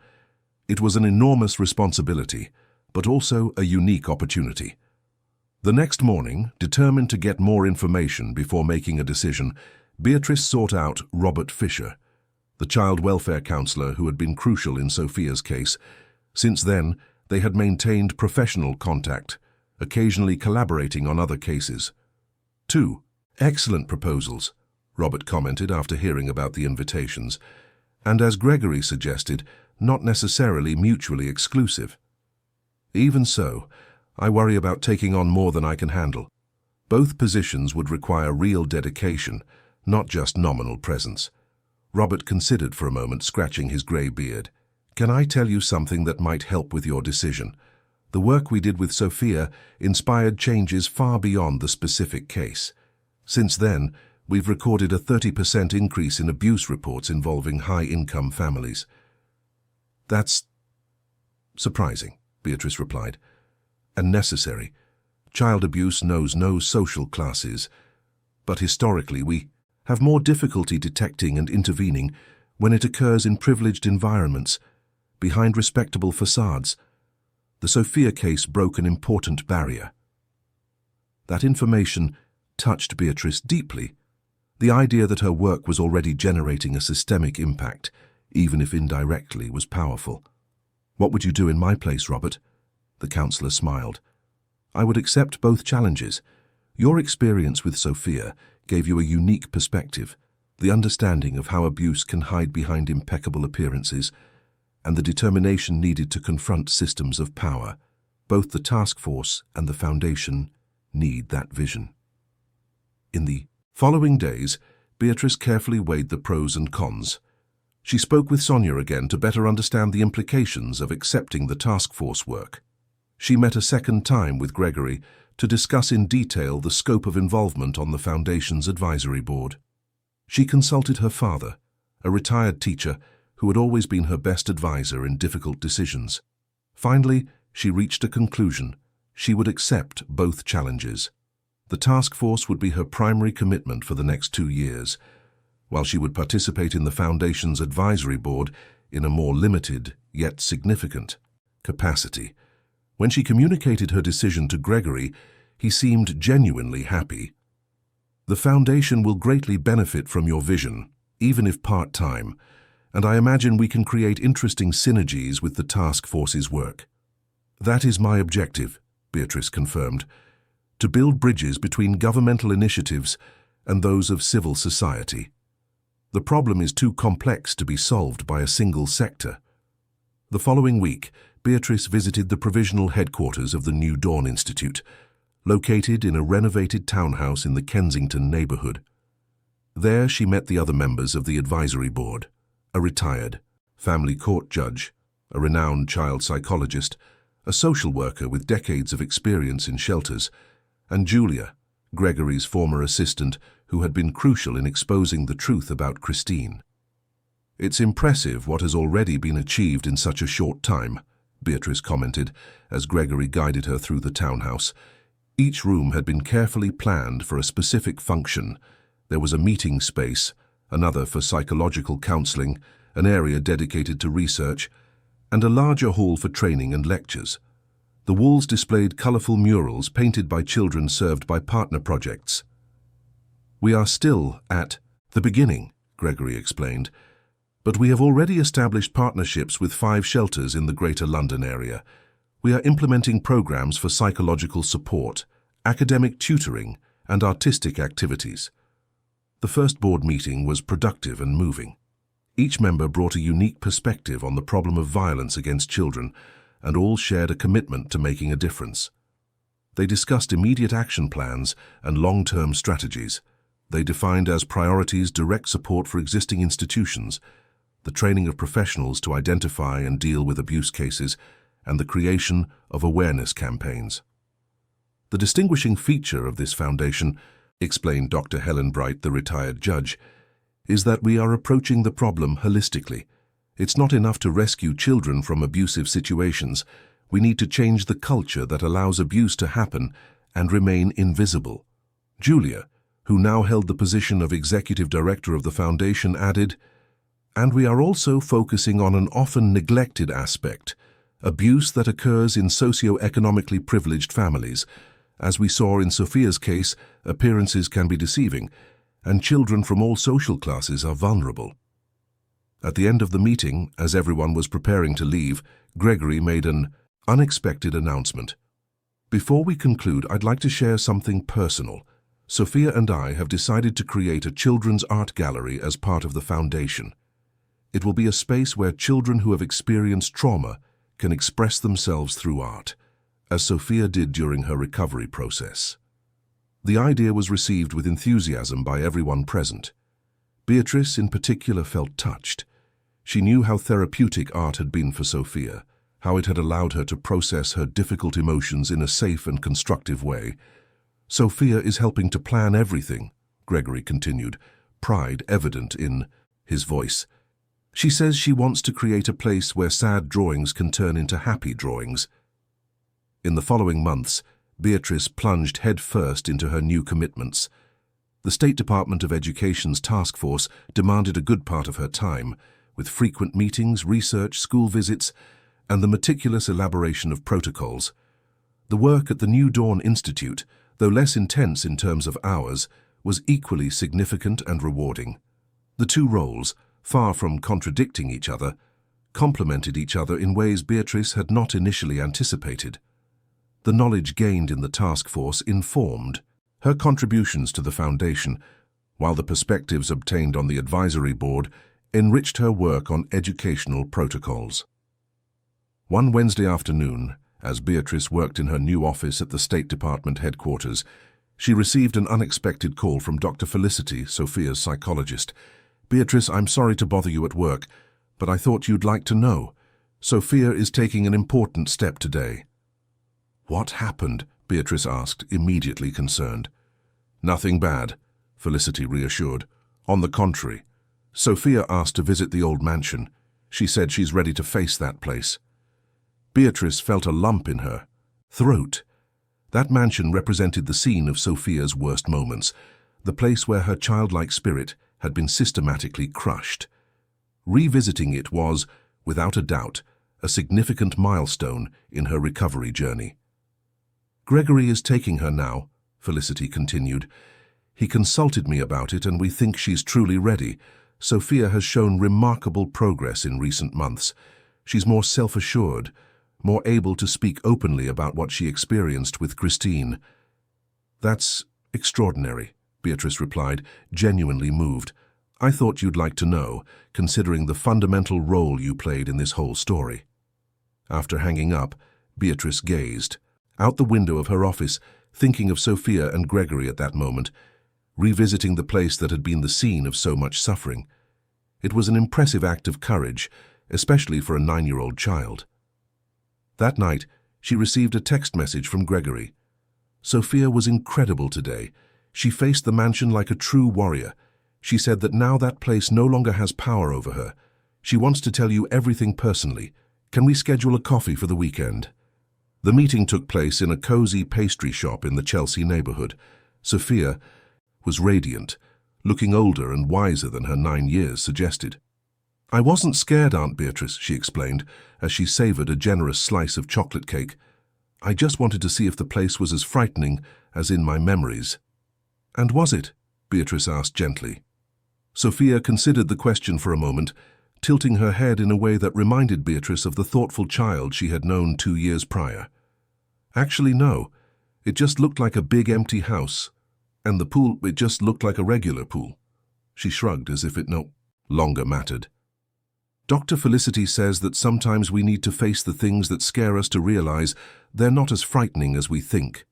It was an enormous responsibility, but also a unique opportunity. The next morning, determined to get more information before making a decision, Beatrice sought out Robert Fisher, the child welfare counselor who had been crucial in Sophia's case. Since then, they had maintained professional contact, occasionally collaborating on other cases. 2 excellent proposals, Robert commented after hearing about the invitations, and as Gregory suggested, not necessarily mutually exclusive. Even so, I worry about taking on more than I can handle. Both positions would require real dedication, not just nominal presence. Robert considered for a moment, scratching his grey beard. Can I tell you something that might help with your decision? The work we did with Sophia inspired changes far beyond the specific case. Since then, we've recorded a 30% increase in abuse reports involving high-income families. That's surprising, Beatrice replied, and necessary. Child abuse knows no social classes, but historically we have more difficulty detecting and intervening when it occurs in privileged environments, behind respectable facades. The Sophia case broke an important barrier. That information touched Beatrice deeply. The idea that her work was already generating a systemic impact, even if indirectly, was powerful. What would you do in my place, Robert? The counselor smiled. I would accept both challenges. Your experience with Sophia gave you a unique perspective, the understanding of how abuse can hide behind impeccable appearances, and the determination needed to confront systems of power. Both the task force and the foundation need that vision. In the following days, Beatrice carefully weighed the pros and cons. She spoke with Sonia again to better understand the implications of accepting the task force work. She met a second time with Gregory to discuss in detail the scope of involvement on the Foundation's advisory board. She consulted her father, a retired teacher who had always been her best advisor in difficult decisions. Finally, she reached a conclusion. She would accept both challenges. The task force would be her primary commitment for the next 2 years, while she would participate in the Foundation's advisory board in a more limited, yet significant, capacity. When she communicated her decision to Gregory, he seemed genuinely happy. The Foundation will greatly benefit from your vision, even if part-time, and I imagine we can create interesting synergies with the task force's work. That is my objective, Beatrice confirmed, to build bridges between governmental initiatives and those of civil society. The problem is too complex to be solved by a single sector. The following week, Beatrice visited the provisional headquarters of the New Dawn Institute, located in a renovated townhouse in the Kensington neighborhood. There she met the other members of the advisory board, a retired family court judge, a renowned child psychologist, a social worker with decades of experience in shelters, and Julia, Gregory's former assistant, who had been crucial in exposing the truth about Christine. It's impressive what has already been achieved in such a short time, Beatrice commented as Gregory guided her through the townhouse. Each room had been carefully planned for a specific function. There was a meeting space, another for psychological counseling, an area dedicated to research, and a larger hall for training and lectures. The walls displayed colorful murals painted by children served by partner projects. We are still at the beginning, Gregory explained, but we have already established partnerships with 5 shelters in the Greater London area. We are implementing programs for psychological support, academic tutoring, and artistic activities. The first board meeting was productive and moving. Each member brought a unique perspective on the problem of violence against children, and all shared a commitment to making a difference. They discussed immediate action plans and long-term strategies. They defined as priorities direct support for existing institutions, the training of professionals to identify and deal with abuse cases, and the creation of awareness campaigns. The distinguishing feature of this foundation, explained Dr. Helen Bright, the retired judge, is that we are approaching the problem holistically. It's not enough to rescue children from abusive situations. We need to change the culture that allows abuse to happen and remain invisible. Julia, who now held the position of executive director of the foundation, added, "And we are also focusing on an often neglected aspect, abuse that occurs in socio-economically privileged families. As we saw in Sophia's case, appearances can be deceiving, and children from all social classes are vulnerable." At the end of the meeting, as everyone was preparing to leave, Gregory made an unexpected announcement. "Before we conclude, I'd like to share something personal. Sophia and I have decided to create a children's art gallery as part of the foundation. It will be a space where children who have experienced trauma can express themselves through art, as Sophia did during her recovery process." The idea was received with enthusiasm by everyone present. Beatrice, in particular, felt touched. She knew how therapeutic art had been for Sophia, how it had allowed her to process her difficult emotions in a safe and constructive way. "Sophia is helping to plan everything," Gregory continued, pride evident in his voice. "She says she wants to create a place where sad drawings can turn into happy drawings." In the following months, Beatrice plunged headfirst into her new commitments. The State Department of Education's task force demanded a good part of her time, with frequent meetings, research, school visits, and the meticulous elaboration of protocols. The work at the New Dawn Institute, though less intense in terms of hours, was equally significant and rewarding. The two roles, far from contradicting each other, complemented each other in ways Beatrice had not initially anticipated. The knowledge gained in the task force informed her contributions to the foundation, while the perspectives obtained on the advisory board enriched her work on educational protocols. One Wednesday afternoon, as Beatrice worked in her new office at the State Department headquarters, she received an unexpected call from Dr. Felicity, Sophia's psychologist. "Beatrice, I'm sorry to bother you at work, but I thought you'd like to know. Sophia is taking an important step today." "What happened?" Beatrice asked, immediately concerned. "Nothing bad," Felicity reassured. "On the contrary, Sophia asked to visit the old mansion. She said she's ready to face that place." Beatrice felt a lump in her throat. That mansion represented the scene of Sophia's worst moments, the place where her childlike spirit had been systematically crushed. Revisiting it was, without a doubt, a significant milestone in her recovery journey. "Gregory is taking her now," Felicity continued. "He consulted me about it and we think she's truly ready. Sophia has shown remarkable progress in recent months. She's more self-assured, more able to speak openly about what she experienced with Christine." "That's extraordinary," Beatrice replied, genuinely moved. "I thought you'd like to know, considering the fundamental role you played in this whole story." After hanging up, Beatrice gazed out the window of her office, thinking of Sophia and Gregory at that moment, revisiting the place that had been the scene of so much suffering. It was an impressive act of courage, especially for a 9-year-old child. That night, she received a text message from Gregory. "Sophia was incredible today. She faced the mansion like a true warrior. She said that now that place no longer has power over her. She wants to tell you everything personally. Can we schedule a coffee for the weekend?" The meeting took place in a cozy pastry shop in the Chelsea neighborhood. Sophia was radiant, looking older and wiser than her 9 years suggested. "I wasn't scared, Aunt Beatrice," she explained, as she savored a generous slice of chocolate cake. "I just wanted to see if the place was as frightening as in my memories." "And was it?" Beatrice asked gently. Sophia considered the question for a moment, tilting her head in a way that reminded Beatrice of the thoughtful child she had known 2 years prior. "Actually, no. It just looked like a big empty house. And the pool, it just looked like a regular pool." She shrugged as if it no longer mattered. "Dr. Felicity says that sometimes we need to face the things that scare us to realize they're not as frightening as we think."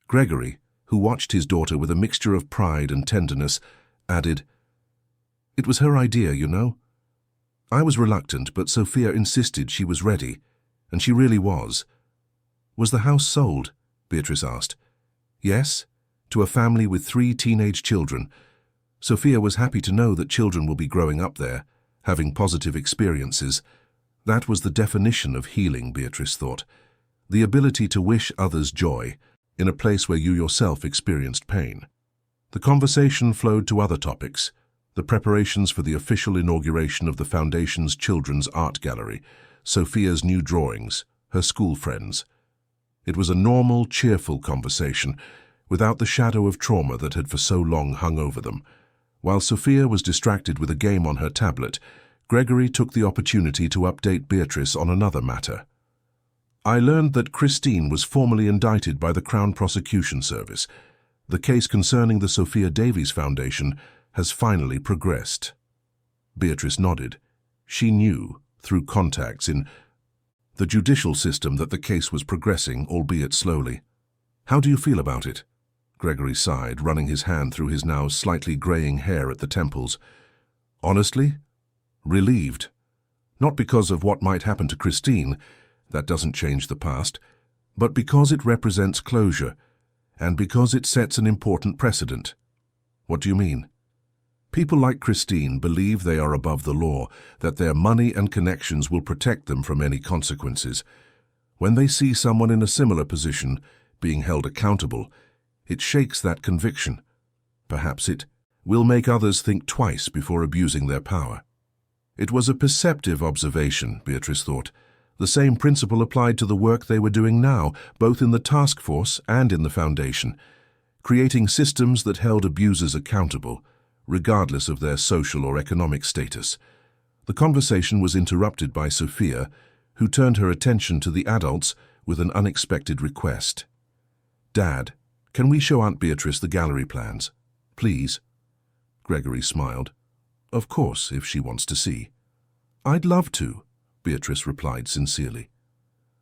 Gregory, who watched his daughter with a mixture of pride and tenderness, added, "It was her idea, you know. I was reluctant, but Sophia insisted she was ready, and she really was." "Was the house sold?" Beatrice asked. "Yes, to a family with 3 teenage children. Sophia was happy to know that children will be growing up there, having positive experiences. That was the definition of healing, Beatrice thought. The ability to wish others joy in a place where you yourself experienced pain. The conversation flowed to other topics: the preparations for the official inauguration of the Foundation's Children's Art Gallery, Sophia's new drawings, her school friends. It was a normal, cheerful conversation, without the shadow of trauma that had for so long hung over them. While Sophia was distracted with a game on her tablet, Gregory took the opportunity to update Beatrice on another matter. "I learned that Christine was formally indicted by the Crown Prosecution Service. The case concerning the Sophia Davies Foundation has finally progressed." Beatrice nodded. She knew, through contacts in the judicial system, that the case was progressing, albeit slowly. "How do you feel about it?" Gregory sighed, running his hand through his now slightly graying hair at the temples. "Honestly, relieved. Not because of what might happen to Christine, that doesn't change the past, but because it represents closure, and because it sets an important precedent." "What do you mean?" "People like Christine believe they are above the law, that their money and connections will protect them from any consequences. When they see someone in a similar position being held accountable, it shakes that conviction. Perhaps it will make others think twice before abusing their power." It was a perceptive observation, Beatrice thought. The same principle applied to the work they were doing now, both in the task force and in the foundation, creating systems that held abusers accountable, regardless of their social or economic status. The conversation was interrupted by Sophia, who turned her attention to the adults with an unexpected request. "Dad, can we show Aunt Beatrice the gallery plans? Please?" Gregory smiled. "Of course, if she wants to see." "I'd love to," Beatrice replied sincerely.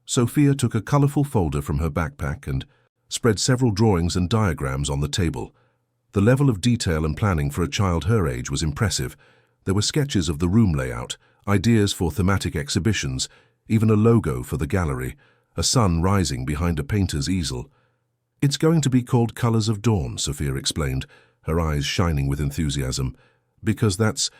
Sophia took a colorful folder from her backpack and spread several drawings and diagrams on the table. The level of detail and planning for a child her age was impressive. There were sketches of the room layout, ideas for thematic exhibitions, even a logo for the gallery, a sun rising behind a painter's easel. "It's going to be called Colors of Dawn," Sophia explained, her eyes shining with enthusiasm, "because that's